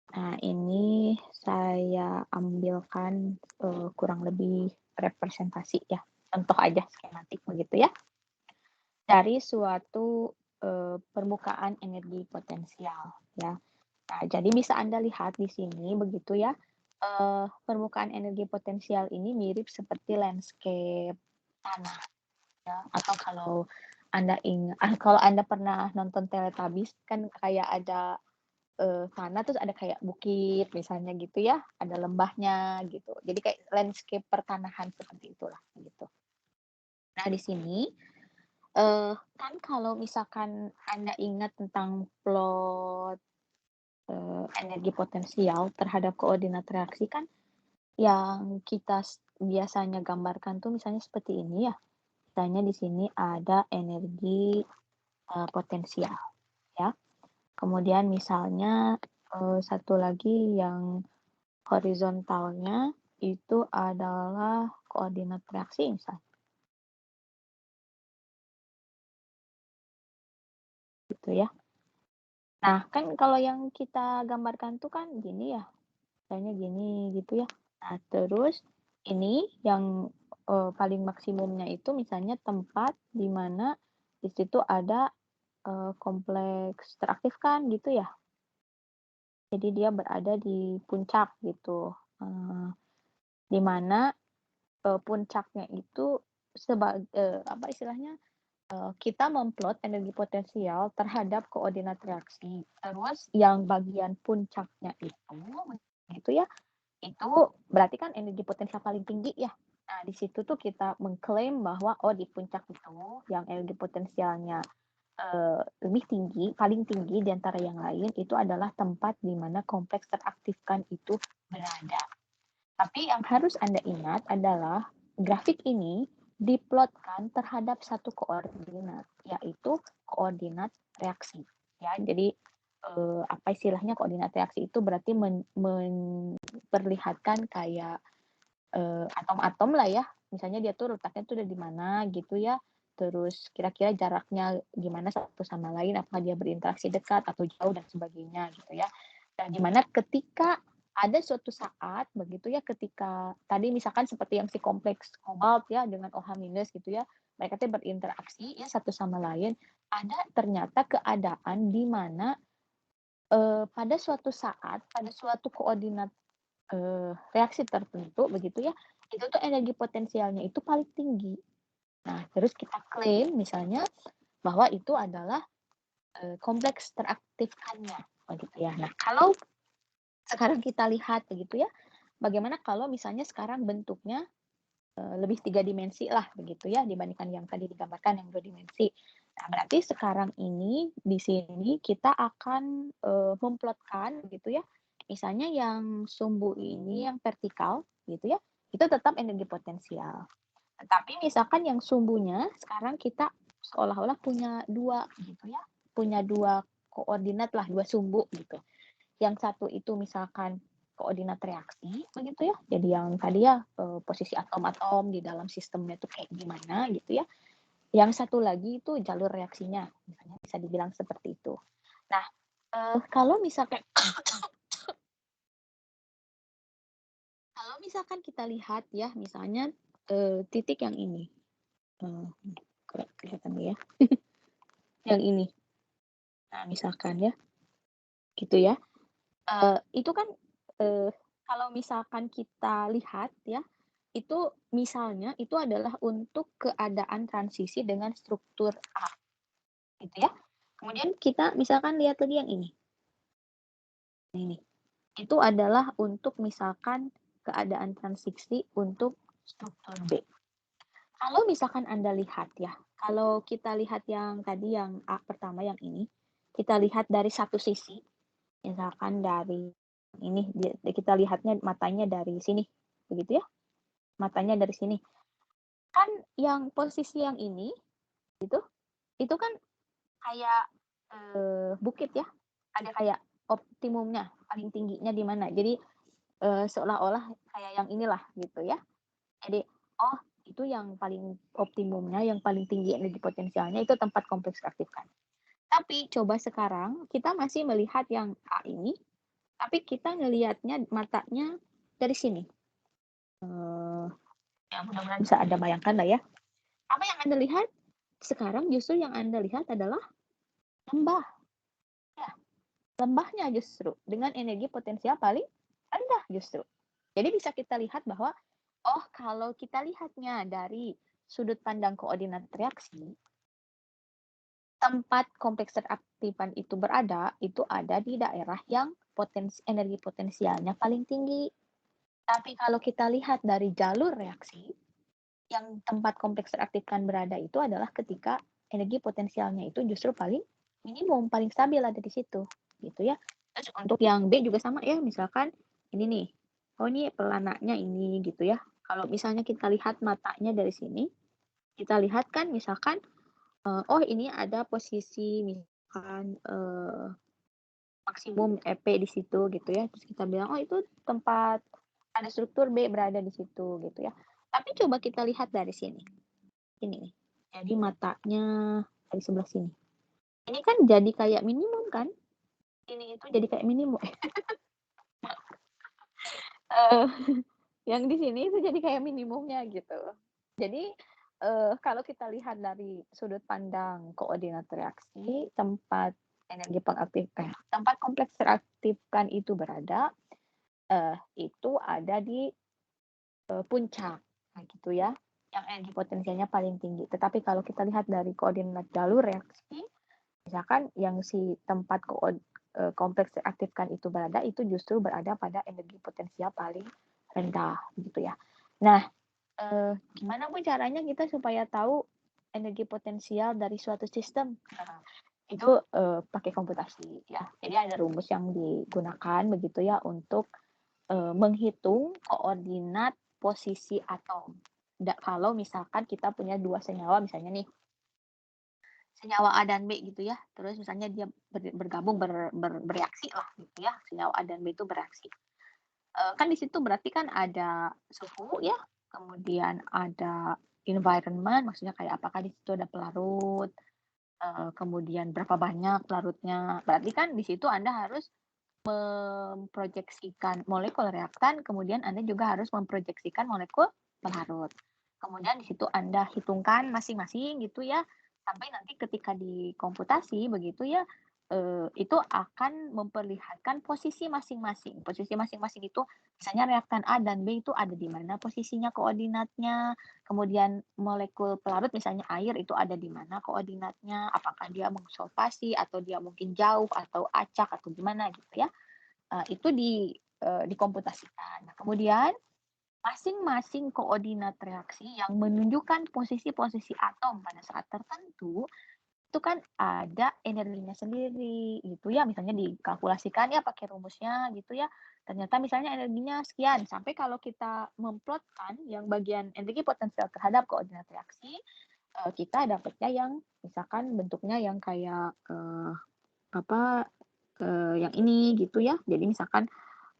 Nah, ini saya ambilkan kurang lebih representasi ya, contoh aja skematik begitu ya, dari suatu permukaan energi potensial ya. Nah, jadi bisa Anda lihat di sini begitu ya, permukaan energi potensial ini mirip seperti landscape tanah ya, atau kalau Anda pernah nonton Teletubbies kan kayak ada tanah terus ada kayak bukit misalnya gitu ya, ada lembahnya gitu. Jadi kayak landscape pertanahan seperti itulah gitu. Nah, di sini kan kalau misalkan Anda ingat tentang plot energi potensial terhadap koordinat reaksi kan yang kita biasanya gambarkan tuh misalnya seperti ini ya. Misalnya di sini ada energi potensial ya. Kemudian misalnya satu lagi yang horizontalnya itu adalah koordinat reaksi misalnya. Gitu ya. Nah, kan kalau yang kita gambarkan tuh kan gini ya. Misalnya gini gitu ya. Nah, terus ini yang paling maksimumnya itu misalnya tempat di mana di situ ada kompleks teraktifkan gitu ya. Jadi dia berada di puncak gitu. Di mana puncaknya itu apa istilahnya kita memplot energi potensial terhadap koordinat reaksi. Terus yang bagian puncaknya itu ya, itu berarti kan energi potensial paling tinggi ya. Nah, di situ tuh kita mengklaim bahwa di puncak itu yang energi potensialnya lebih tinggi, paling tinggi di antara yang lain itu adalah tempat di mana kompleks teraktifkan itu berada. Tapi yang harus Anda ingat adalah grafik ini diplotkan terhadap satu koordinat, yaitu koordinat reaksi. Ya, jadi apa istilahnya koordinat reaksi itu berarti memperlihatkan kayak atom-atom lah ya. Misalnya dia tuh letaknya tuh udah di mana gitu ya. Terus kira-kira jaraknya gimana satu sama lain, apakah dia berinteraksi dekat atau jauh dan sebagainya gitu ya. Dan gimana ketika ada suatu saat begitu ya, ketika tadi misalkan seperti yang si kompleks kobalt ya dengan OH- gitu ya, mereka tuh berinteraksi ya satu sama lain, ada ternyata keadaan di mana pada suatu saat, pada suatu koordinat reaksi tertentu begitu ya, itu tuh energi potensialnya itu paling tinggi. Nah, terus kita klaim misalnya bahwa itu adalah kompleks teraktifkannya begitu ya. Nah, kalau sekarang kita lihat begitu ya, bagaimana kalau misalnya sekarang bentuknya lebih 3 dimensi lah begitu ya dibandingkan yang tadi digambarkan yang 2 dimensi. Nah, berarti sekarang ini di sini kita akan memplotkan gitu ya. Misalnya yang sumbu ini yang vertikal gitu ya, itu tetap energi potensial. Tetapi misalkan yang sumbunya sekarang kita seolah-olah punya 2 gitu ya, punya 2 koordinat lah, 2 sumbu gitu. Yang satu itu misalkan koordinat reaksi begitu ya. Jadi yang tadi ya posisi atom-atom di dalam sistemnya itu kayak gimana gitu ya. Yang satu lagi itu jalur reaksinya, misalnya bisa dibilang seperti itu. Nah, kalau misalkan kita lihat ya, misalnya titik yang ini, kelihatan ya, yang ini. Nah, misalkan ya, gitu ya. Itu kan kalau misalkan kita lihat ya, itu misalnya itu adalah untuk keadaan transisi dengan struktur A, gitu ya. Kemudian kita misalkan lihat lagi yang ini. Ini. Itu adalah untuk misalkan keadaan transisi untuk struktur B. Kalau misalkan Anda lihat ya, kalau kita lihat yang tadi yang A pertama yang ini, kita lihat dari satu sisi, misalkan dari ini kita lihatnya matanya dari sini, begitu ya? Matanya dari sini. Kan yang posisi yang ini itu kan kayak bukit ya. Ada kayak optimumnya, paling tingginya di mana. Jadi seolah-olah kayak yang inilah gitu ya. Jadi itu yang paling optimumnya, yang paling tinggi energi potensialnya itu tempat kompleks teraktifkan. Tapi coba sekarang kita masih melihat yang A ini, tapi kita ngelihatnya matanya dari sini. Ya mudah-mudahan bisa Anda bayangkan lah ya. Apa yang Anda lihat? Sekarang justru yang Anda lihat adalah lembah. Ya, lembahnya justru dengan energi potensial paling rendah justru. Jadi bisa kita lihat bahwa kalau kita lihatnya dari sudut pandang koordinat reaksi, tempat kompleks teraktifan itu berada, itu ada di daerah yang energi potensialnya paling tinggi. Tapi kalau kita lihat dari jalur reaksi, yang tempat kompleks teraktifkan berada itu adalah ketika energi potensialnya itu justru paling minimum, paling stabil ada di situ, gitu ya. Terus untuk yang B juga sama ya, misalkan ini nih, oh ini pelananya ini gitu ya. Kalau misalnya kita lihat matanya dari sini, kita lihat kan misalkan, oh ini ada posisi misalkan maksimum EP di situ gitu ya. Terus kita bilang, oh itu tempat ada struktur B berada di situ gitu ya. Tapi coba kita lihat dari sini. Ini nih. Jadi matanya dari sebelah sini. Ini kan jadi kayak minimum kan? Ini itu jadi kayak minimum. Yang di sini itu jadi kayak minimumnya gitu. Jadi kalau kita lihat dari sudut pandang koordinat reaksi, tempat energi pengaktifkan, tempat kompleks teraktifkan itu berada, itu ada di puncak, nah gitu ya, yang energi potensialnya paling tinggi. Tetapi kalau kita lihat dari koordinat jalur reaksi, misalkan yang si tempat kompleks teraktifkan itu berada, itu justru berada pada energi potensial paling rendah, gitu ya. Nah, gimana Bu caranya kita supaya tahu energi potensial dari suatu sistem? Nah, itu pakai komputasi ya. Jadi ada rumus yang digunakan begitu ya untuk menghitung koordinat posisi atom. Kalau misalkan kita punya dua senyawa misalnya nih, senyawa A dan B gitu ya, terus misalnya dia bergabung bereaksi lah gitu ya, senyawa A dan B itu bereaksi. Kan di situ berarti kan ada suhu ya, kemudian ada environment, maksudnya kayak apakah di situ ada pelarut, kemudian berapa banyak pelarutnya. Berarti kan di situ Anda harus memproyeksikan molekul reaktan, kemudian Anda juga harus memproyeksikan molekul pelarut. Kemudian di situ Anda hitungkan masing-masing gitu ya, sampai nanti ketika dikomputasi begitu ya, itu akan memperlihatkan posisi masing-masing. Posisi masing-masing itu misalnya reaktan A dan B itu ada di mana posisinya koordinatnya, kemudian molekul pelarut misalnya air itu ada di mana koordinatnya, apakah dia mengsolvasi atau dia mungkin jauh atau acak atau gimana gitu ya. Itu dikomputasikan. Nah, kemudian masing-masing koordinat reaksi yang menunjukkan posisi-posisi atom pada saat tertentu itu kan ada energinya sendiri gitu ya, misalnya dikalkulasikan ya pakai rumusnya gitu ya, ternyata misalnya energinya sekian, sampai kalau kita memplotkan yang bagian energi potensial terhadap koordinat reaksi, kita dapatnya yang misalkan bentuknya yang kayak apa yang ini gitu ya, jadi misalkan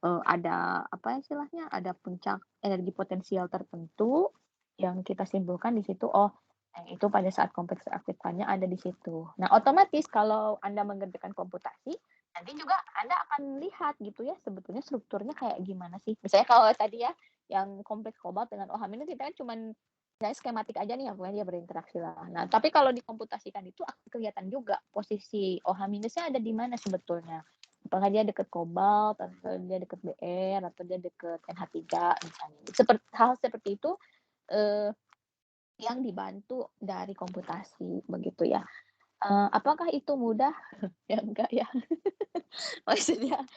ada apa istilahnya, ada puncak energi potensial tertentu yang kita simpulkan di situ, oh yang itu pada saat kompleks teraktifkannya ada di situ. Nah, otomatis kalau Anda mengerjakan komputasi, nanti juga Anda akan lihat gitu ya, sebetulnya strukturnya kayak gimana sih. Misalnya kalau tadi ya, yang kompleks kobalt dengan OH- kita kan cuman misalnya skematik aja nih, pokoknya dia berinteraksi lah. Nah, tapi kalau dikomputasikan itu akan kelihatan juga posisi OH- ada di mana sebetulnya. Apakah dia dekat kobalt, atau dia dekat Br, atau dia dekat NH3 misalnya. Hal seperti itu yang dibantu dari komputasi begitu ya. Apakah itu mudah? Ya enggak ya. Maksudnya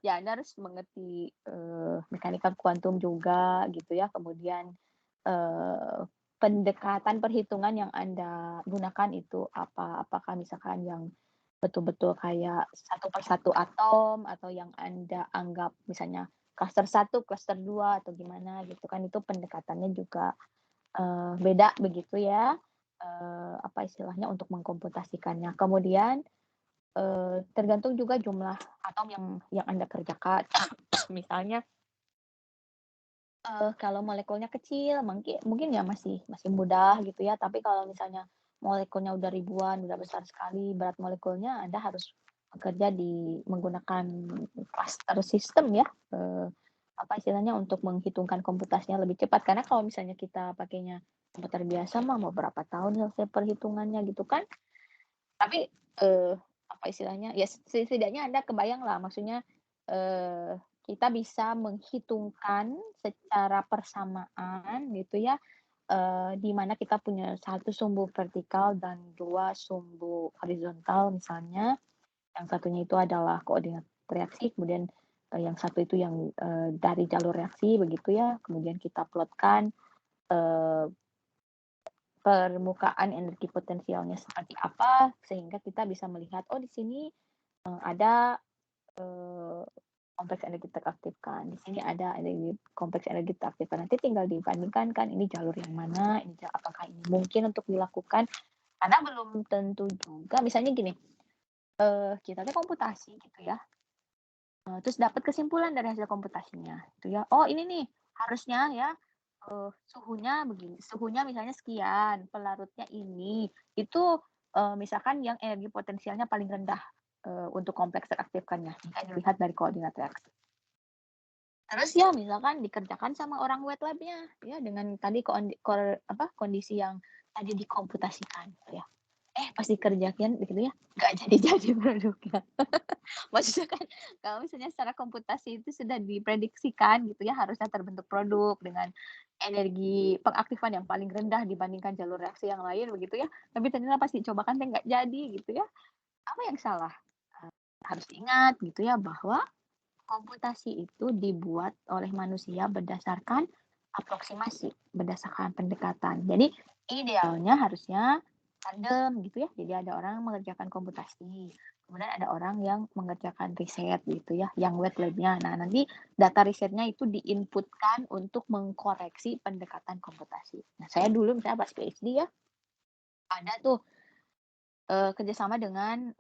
ya Anda harus mengerti mekanika kuantum juga gitu ya. Kemudian pendekatan perhitungan yang Anda gunakan itu apa? Apakah misalkan yang betul-betul kayak satu per satu atom atau yang Anda anggap misalnya klaster 1, klaster 2 atau gimana gitu kan, itu pendekatannya juga beda begitu ya, apa istilahnya untuk mengkomputasikannya. Kemudian tergantung juga jumlah atom yang Anda kerjakan. Misalnya kalau molekulnya kecil mungkin ya masih mudah gitu ya, tapi kalau misalnya molekulnya udah ribuan, udah besar sekali berat molekulnya, Anda harus bekerja menggunakan cluster system ya, apa istilahnya, untuk menghitungkan komputasinya lebih cepat. Karena kalau misalnya kita pakainya komputer biasa mah mau berapa tahun selesai perhitungannya gitu kan. Tapi apa istilahnya, ya setidaknya Anda kebayang lah, maksudnya kita bisa menghitungkan secara persamaan gitu ya, di mana kita punya satu sumbu vertikal dan dua sumbu horizontal misalnya. Yang satunya itu adalah koordinat reaksi, kemudian yang satu itu yang dari jalur reaksi begitu ya. Kemudian kita plotkan eh, permukaan energi potensialnya seperti apa, sehingga kita bisa melihat, oh di sini ada kompleks energi teraktifkan, di sini ada kompleks energi teraktifkan. Nanti tinggal dibandingkan kan ini jalur yang mana, apakah ini mungkin untuk dilakukan, karena belum tentu juga. Misalnya gini, kita ada komputasi gitu ya, terus dapat kesimpulan dari hasil komputasinya, gitu ya. Oh ini nih harusnya ya suhunya begini, suhunya misalnya sekian, pelarutnya ini, itu misalkan yang energi potensialnya paling rendah untuk kompleks teraktifkannya, jika dilihat dari koordinat reaksi. Terus ya misalkan dikerjakan sama orang wet lab-nya, ya dengan tadi kondisi yang tadi dikomputasikan, ya. Pas dikerjakan gitu ya, nggak jadi produknya. Maksudnya kan kalau misalnya secara komputasi itu sudah diprediksikan gitu ya, harusnya terbentuk produk dengan energi pengaktifan yang paling rendah dibandingkan jalur reaksi yang lain begitu ya. Tapi ternyata pas dicobakan nggak jadi gitu ya. Apa yang salah? Harus diingat gitu ya bahwa komputasi itu dibuat oleh manusia berdasarkan aproksimasi, berdasarkan pendekatan. Jadi idealnya harusnya tandem gitu ya. Jadi ada orang yang mengerjakan komputasi, kemudian ada orang yang mengerjakan riset gitu ya, yang wet lab-nya. Nah, nanti data risetnya itu diinputkan untuk mengkoreksi pendekatan komputasi. Nah, saya dulu misalnya pas PhD ya, ada tuh kerjasama dengan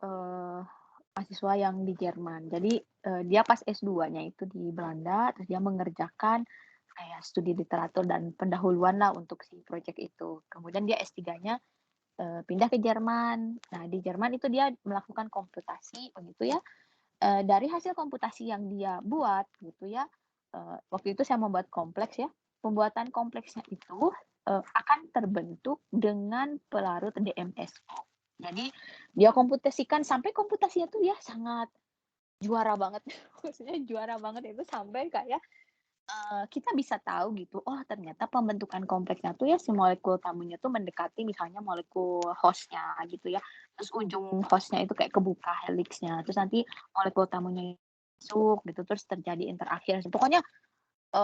mahasiswa yang di Jerman. Jadi dia pas S2-nya itu di Belanda, terus dia mengerjakan kayak studi literatur dan pendahuluan lah untuk si proyek itu. Kemudian dia S3-nya pindah ke Jerman. Nah, di Jerman itu dia melakukan komputasi begitu ya. Dari hasil komputasi yang dia buat gitu ya. Waktu itu saya membuat kompleks ya. Pembuatan kompleksnya itu akan terbentuk dengan pelarut DMSO. Jadi dia komputasikan sampai komputasinya tuh ya sangat juara banget. Maksudnya juara banget itu sampai kayak kita bisa tahu gitu, oh ternyata pembentukan kompleksnya tuh ya si molekul tamunya tuh mendekati misalnya molekul hostnya gitu ya. Terus ujung hostnya itu kayak kebuka helixnya. Terus nanti molekul tamunya masuk gitu, terus terjadi interaksi. Pokoknya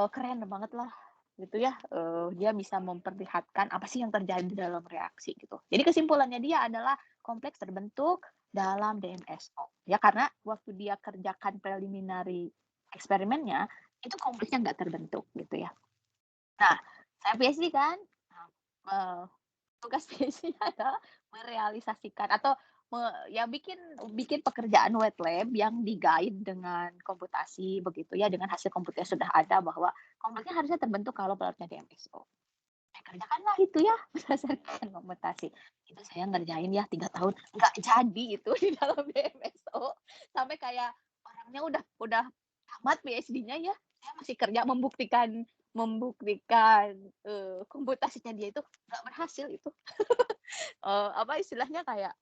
keren banget lah gitu ya. Dia bisa memperlihatkan apa sih yang terjadi dalam reaksi gitu. Jadi kesimpulannya dia adalah kompleks terbentuk dalam DMSO. Ya karena waktu dia kerjakan preliminary eksperimennya itu kompleksnya nggak terbentuk gitu ya. Nah, saya PhD kan, tugas PhD-nya adalah merealisasikan atau ya bikin pekerjaan wet lab yang di-guide dengan komputasi begitu ya, dengan hasil komputasi sudah ada bahwa kompleksnya harusnya terbentuk kalau pelarutnya DMSO. Saya kerjakanlah itu ya berdasarkan komputasi. Itu saya ngerjain ya 3 tahun, nggak jadi itu di dalam DMSO. Sampai kayak orangnya udah tamat PhD-nya ya, saya masih kerja membuktikan komputasinya dia itu nggak berhasil itu. Apa istilahnya kayak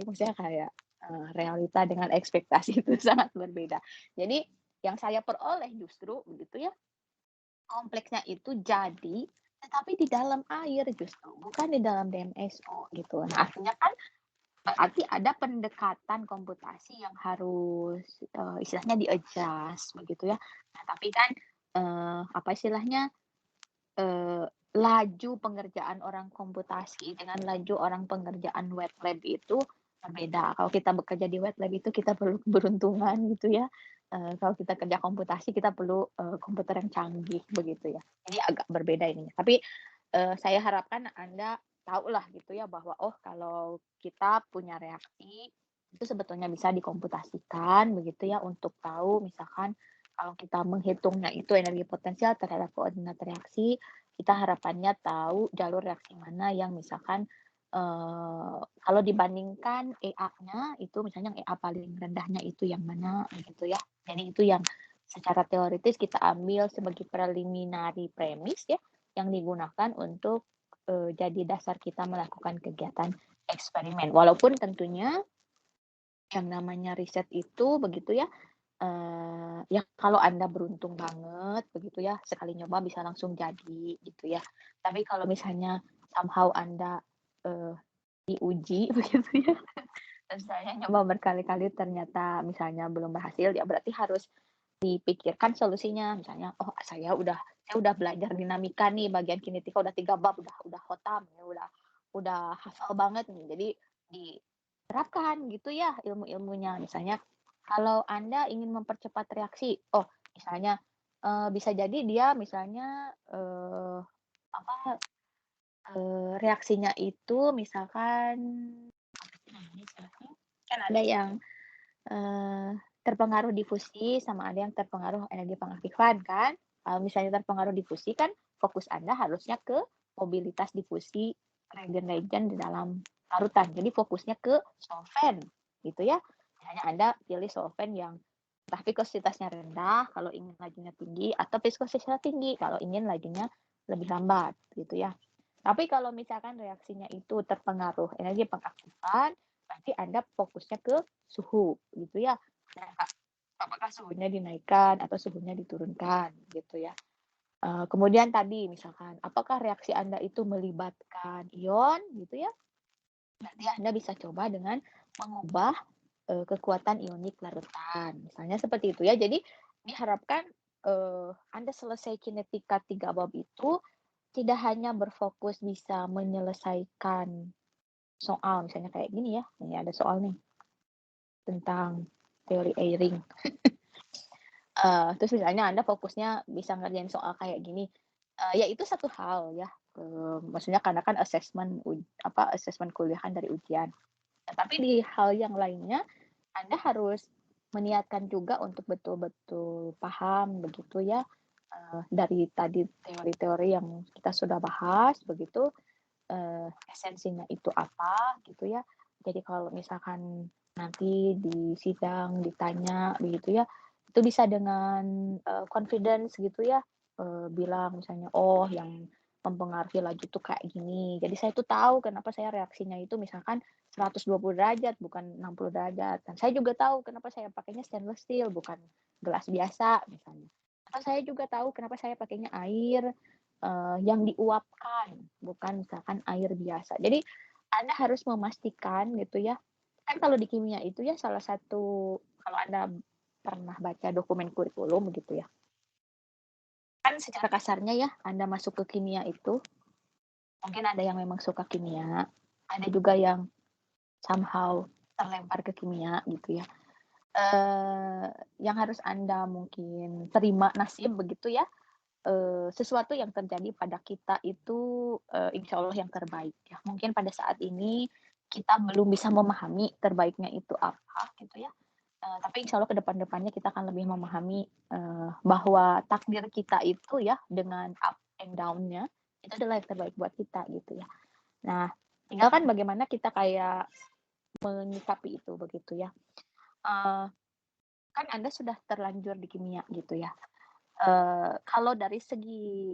maksudnya kayak realita dengan ekspektasi itu sangat berbeda. Jadi yang saya peroleh justru begitu ya, kompleksnya itu jadi tetapi di dalam air justru, bukan di dalam DMSO gitu. Nah, artinya kan berarti ada pendekatan komputasi yang harus istilahnya di-adjust begitu ya. Nah, tapi kan apa istilahnya laju pengerjaan orang komputasi dengan laju orang pengerjaan wet lab itu berbeda. Kalau kita bekerja di wet lab itu kita perlu keberuntungan gitu ya. Kalau kita kerja komputasi kita perlu komputer yang canggih begitu ya. Jadi agak berbeda ini. Tapi saya harapkan Anda tahulah gitu ya bahwa kalau kita punya reaksi itu sebetulnya bisa dikomputasikan begitu ya untuk tahu misalkan kalau kita menghitungnya itu energi potensial terhadap koordinat reaksi, kita harapannya tahu jalur reaksi mana yang misalkan kalau dibandingkan EA-nya itu misalnya EA paling rendahnya itu yang mana gitu ya. Jadi itu yang secara teoritis kita ambil sebagai preliminary premise ya yang digunakan untuk jadi dasar kita melakukan kegiatan eksperimen. Walaupun tentunya yang namanya riset itu begitu ya, ya kalau Anda beruntung banget begitu ya, sekali nyoba bisa langsung jadi gitu ya. Tapi kalau misalnya somehow Anda diuji begitu ya, terus saya nyoba berkali-kali ternyata misalnya belum berhasil, ya berarti harus dipikirkan solusinya. Misalnya, saya udah saya udah belajar dinamika nih, bagian kinetika udah 3 bab, udah khotam ya, udah hafal banget nih. Jadi diterapkan gitu ya ilmu-ilmunya. Misalnya kalau Anda ingin mempercepat reaksi, misalnya bisa jadi dia misalnya reaksinya itu misalkan kan ada yang terpengaruh difusi sama ada yang terpengaruh energi pengaktifan kan. Kalau misalnya terpengaruh difusi kan fokus Anda harusnya ke mobilitas difusi regen-regen di dalam larutan. Jadi fokusnya ke solvent gitu ya. Misalnya Anda pilih solvent yang entah viskositasnya rendah kalau ingin lajunya tinggi atau viskositasnya tinggi kalau ingin lajunya lebih lambat gitu ya. Tapi kalau misalkan reaksinya itu terpengaruh energi pengaktifan, berarti Anda fokusnya ke suhu gitu ya. Nah, apakah suhunya dinaikkan atau suhunya diturunkan gitu ya. Kemudian tadi misalkan apakah reaksi Anda itu melibatkan ion gitu ya. Berarti Anda bisa coba dengan mengubah kekuatan ionik larutan. Misalnya seperti itu ya. Jadi diharapkan Anda selesai kinetika 3 bab itu tidak hanya berfokus bisa menyelesaikan soal, misalnya kayak gini ya, ini ada soal nih tentang teori Eyring. Terus misalnya Anda fokusnya bisa ngerjain soal kayak gini, ya itu satu hal ya, maksudnya karena kan assessment kuliah kan dari ujian. Nah, tapi di hal yang lainnya Anda harus meniatkan juga untuk betul-betul paham begitu ya, dari tadi teori-teori yang kita sudah bahas begitu, esensinya itu apa gitu ya. Jadi kalau misalkan nanti di sidang ditanya begitu ya, itu bisa dengan confidence gitu ya, bilang misalnya, yang mempengaruhi laju tuh kayak gini. Jadi saya tuh tahu kenapa saya reaksinya itu misalkan 120 derajat bukan 60 derajat. Dan saya juga tahu kenapa saya pakainya stainless steel bukan gelas biasa misalnya. Atau saya juga tahu kenapa saya pakainya air yang diuapkan, bukan misalkan air biasa. Jadi Anda harus memastikan gitu ya. Kan kalau di kimia itu ya salah satu, kalau Anda pernah baca dokumen kurikulum gitu ya. Kan secara kasarnya ya, Anda masuk ke kimia itu, mungkin ada yang memang suka kimia, ada juga yang somehow terlempar ke kimia gitu ya. Yang harus Anda mungkin terima nasib begitu ya, sesuatu yang terjadi pada kita itu insya Allah yang terbaik ya. Mungkin pada saat ini kita belum bisa memahami terbaiknya itu apa gitu ya. Tapi insya Allah ke depan-depannya kita akan lebih memahami bahwa takdir kita itu ya dengan up and down-nya itu adalah yang terbaik buat kita gitu ya. Nah, tinggal kan bagaimana kita kayak menyikapi itu begitu ya. Kan Anda sudah terlanjur di kimia gitu ya. Kalau dari segi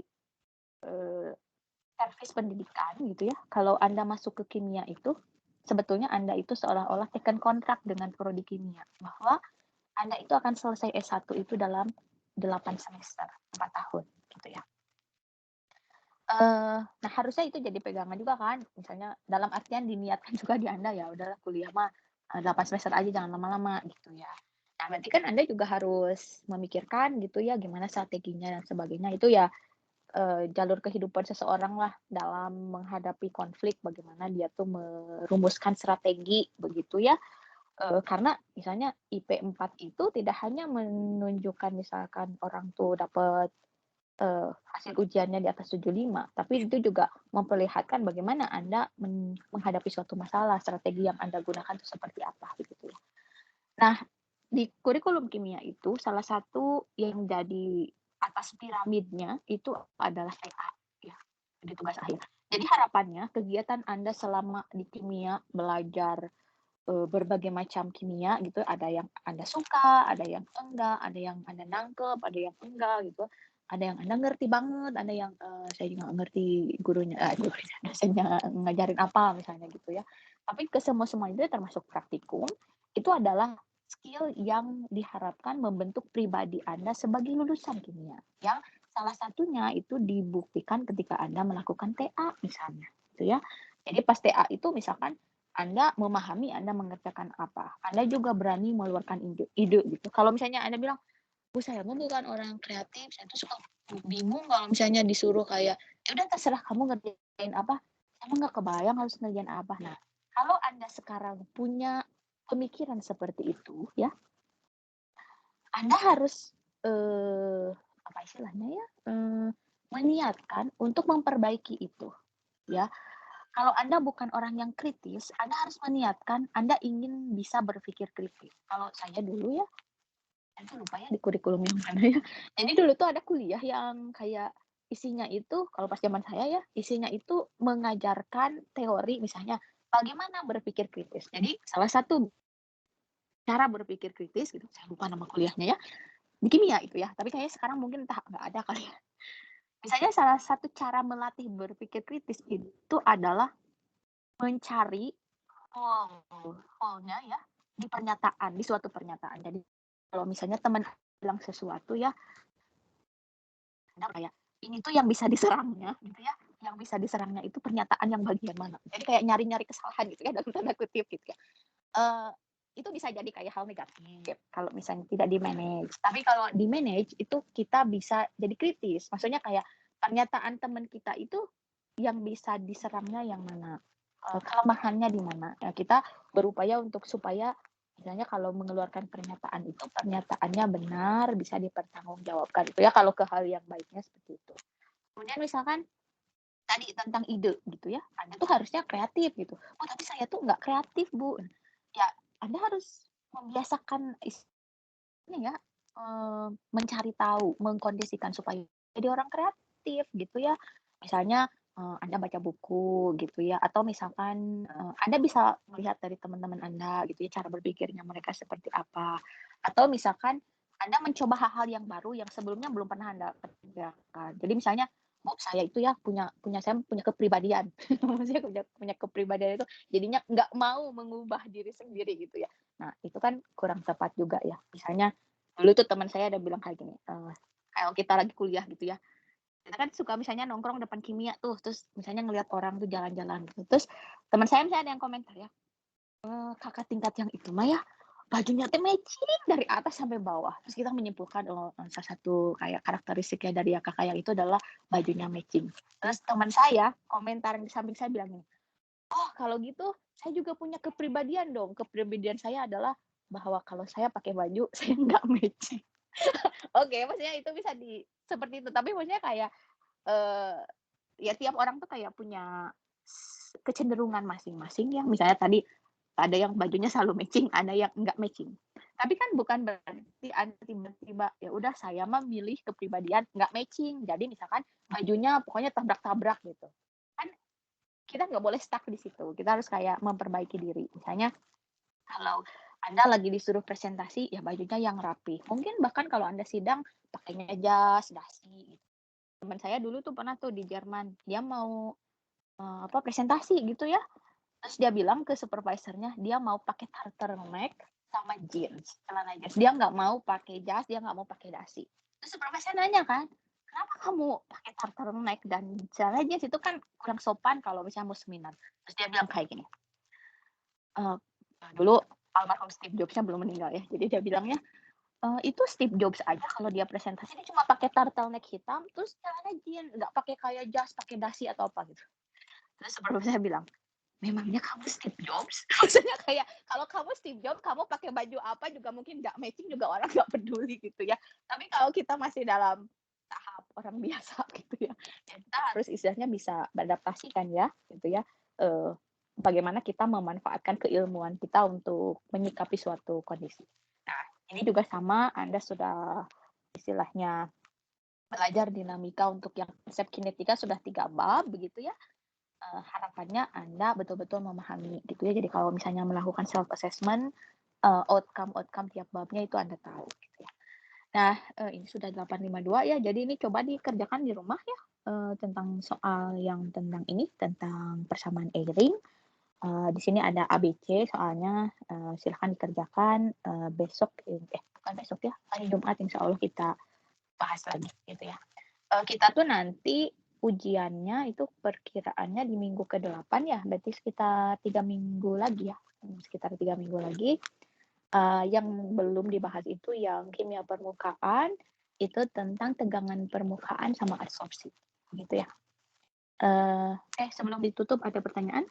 servis pendidikan gitu ya, kalau Anda masuk ke kimia itu sebetulnya Anda itu seolah-olah taken kontrak dengan prodi kimia bahwa Anda itu akan selesai S1 itu dalam 8 semester, 4 tahun gitu ya. Nah harusnya itu jadi pegangan juga kan, misalnya dalam artian diniatkan juga di Anda ya udahlah kuliah mah 8 semester aja jangan lama-lama gitu ya. Nah berarti kan Anda juga harus memikirkan gitu ya gimana strateginya dan sebagainya itu ya jalur kehidupan seseorang lah dalam menghadapi konflik bagaimana dia tuh merumuskan strategi begitu ya. Karena misalnya IP 4 itu tidak hanya menunjukkan misalkan orang tuh dapat hasil ujiannya di atas 75, tapi itu juga memperlihatkan bagaimana Anda menghadapi suatu masalah, strategi yang Anda gunakan itu seperti apa gitu ya. Nah, di kurikulum kimia itu salah satu yang jadi atas piramidnya itu adalah TA ya, di tugas akhir. Jadi harapannya kegiatan Anda selama di kimia belajar berbagai macam kimia gitu, ada yang Anda suka, ada yang enggak, ada yang Anda nangkep, ada yang enggak gitu. Ada yang Anda ngerti banget, ada yang saya juga nggak ngerti gurunya dosennya ngajarin apa misalnya gitu ya. Tapi semua itu termasuk praktikum, itu adalah skill yang diharapkan membentuk pribadi Anda sebagai lulusan kimia. Yang salah satunya itu dibuktikan ketika Anda melakukan TA misalnya, gitu ya. Jadi pas TA itu misalkan Anda memahami Anda mengerjakan apa. Anda juga berani mengeluarkan ide gitu. Kalau misalnya Anda bilang, Bu saya bukan orang kreatif, saya tuh suka bingung kalau misalnya disuruh kayak, ya udah terserah kamu ngerjain apa, kamu nggak kebayang harus ngerjain apa. Nah, kalau Anda sekarang punya pemikiran seperti itu, ya, Anda harus apa istilahnya ya, meniatkan untuk memperbaiki itu, ya. Kalau Anda bukan orang yang kritis, Anda harus meniatkan Anda ingin bisa berpikir kritis. Kalau saya dulu ya, saya lupa ya di kurikulum yang mana ya. Jadi dulu tuh ada kuliah yang kayak isinya itu, kalau pas zaman saya ya, isinya itu mengajarkan teori misalnya bagaimana berpikir kritis. Jadi salah satu cara berpikir kritis gitu, saya lupa nama kuliahnya ya, di kimia itu ya, tapi kayaknya sekarang mungkin entah nggak ada kali ya. Misalnya salah satu cara melatih berpikir kritis itu adalah mencari hole-nya ya di pernyataan, di suatu pernyataan. Jadi kalau misalnya teman bilang sesuatu ya, Anda kayak ini tuh yang bisa diserangnya gitu ya. Yang bisa diserangnya itu pernyataan yang bagian mana. Jadi kayak nyari-nyari kesalahan gitu ya dalam tanda kutip gitu ya. Itu bisa jadi kayak hal negatif kalau misalnya tidak di-manage. Tapi kalau di-manage itu kita bisa jadi kritis. Maksudnya kayak pernyataan teman kita itu yang bisa diserangnya yang mana, kelemahannya di mana. Ya, kita berupaya untuk supaya misalnya kalau mengeluarkan pernyataan itu pernyataannya benar, bisa dipertanggungjawabkan. Itu ya kalau ke hal yang baiknya seperti itu. Kemudian misalkan tadi tentang ide gitu ya, Anda tuh harusnya kreatif gitu. Oh tapi saya tuh nggak kreatif Bu. Ya Anda harus membiasakan ini ya, mencari tahu, mengkondisikan supaya jadi orang kreatif gitu ya. Misalnya Anda baca buku gitu ya, atau misalkan Anda bisa melihat dari teman-teman Anda gitu ya, cara berpikirnya mereka seperti apa. Atau misalkan Anda mencoba hal-hal yang baru yang sebelumnya belum pernah Anda kerjakan. Jadi misalnya, oh saya itu ya saya punya kepribadian, maksudnya punya kepribadian itu jadinya nggak mau mengubah diri sendiri gitu ya. Nah itu kan kurang tepat juga ya. Misalnya dulu tuh teman saya ada bilang kayak gini, kalau kita lagi kuliah gitu ya, kita kan suka misalnya nongkrong depan kimia tuh, terus misalnya ngelihat orang tuh jalan-jalan gitu, terus teman saya misalnya ada yang komentar ya, kakak tingkat yang itu mah ya bajunya teh matching dari atas sampai bawah. Terus kita menyimpulkan salah satu kayak karakteristiknya dari kakak yang itu adalah bajunya matching. Terus teman saya komentar di samping saya bilang gini, oh kalau gitu saya juga punya kepribadian dong. Kepribadian saya adalah bahwa kalau saya pakai baju saya nggak matching. Oke, maksudnya itu bisa seperti itu. Tapi maksudnya kayak ya tiap orang tuh kayak punya kecenderungan masing-masing yang misalnya tadi ada yang bajunya selalu matching, ada yang nggak matching. Tapi kan bukan berarti Anda tiba-tiba ya udah saya mah milih kepribadian nggak matching. Jadi misalkan bajunya pokoknya tabrak-tabrak gitu. Kan kita nggak boleh stuck di situ. Kita harus kayak memperbaiki diri. Misalnya kalau Anda lagi disuruh presentasi, ya bajunya yang rapi. Mungkin bahkan kalau Anda sidang, pakainya jas, dasi. Teman saya dulu tuh pernah tuh di Jerman, dia mau presentasi gitu ya. Terus dia bilang ke supervisornya, dia mau pakai turtleneck sama jeans, celana jeans. Dia nggak mau pakai jas, dia nggak mau pakai dasi. Terus supervisor nanya kan, kenapa kamu pakai turtleneck dan celana jeans itu kan kurang sopan kalau misalnya mau seminar. Terus dia bilang kayak gini, dulu almarhum Steve Jobs-nya belum meninggal ya, jadi dia bilangnya, itu Steve Jobs aja kalau dia presentasi dia cuma pakai turtleneck hitam, terus celana jeans, nggak pakai kayak jas, pakai dasi atau apa gitu. Terus supervisor bilang, memangnya kamu Steve Jobs? Maksudnya kayak kalau kamu Steve Jobs, kamu pakai baju apa juga mungkin nggak matching juga orang nggak peduli gitu ya. Tapi kalau kita masih dalam tahap orang biasa gitu ya, kita harus istilahnya bisa beradaptasi kan ya, gitu ya. Bagaimana kita memanfaatkan keilmuan kita untuk menyikapi suatu kondisi. Nah, ini juga sama, Anda sudah istilahnya belajar dinamika untuk yang konsep kinetika sudah 3 bab begitu ya. Harapannya Anda betul-betul memahami gitu ya. Jadi kalau misalnya melakukan self assessment, outcome tiap babnya itu Anda tahu gitu ya. Nah, ini sudah 852 ya. Jadi ini coba dikerjakan di rumah ya, tentang soal yang tentang ini, tentang persamaan Eyring. Di sini ada ABC soalnya, silahkan dikerjakan, besok bukan besok ya, hari Jumat insya Allah kita bahas lagi gitu ya. Kita tuh nanti ujiannya itu perkiraannya di minggu ke-8 ya, berarti sekitar 3 minggu lagi ya, sekitar 3 minggu lagi. Yang belum dibahas itu yang kimia permukaan, itu tentang tegangan permukaan sama adsorpsi, gitu ya. Sebelum ditutup ada pertanyaan?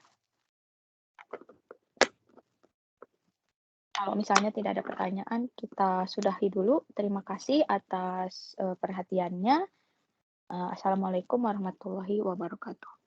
Kalau misalnya tidak ada pertanyaan, kita sudahi dulu. Terima kasih atas perhatiannya. Assalamualaikum warahmatullahi wabarakatuh.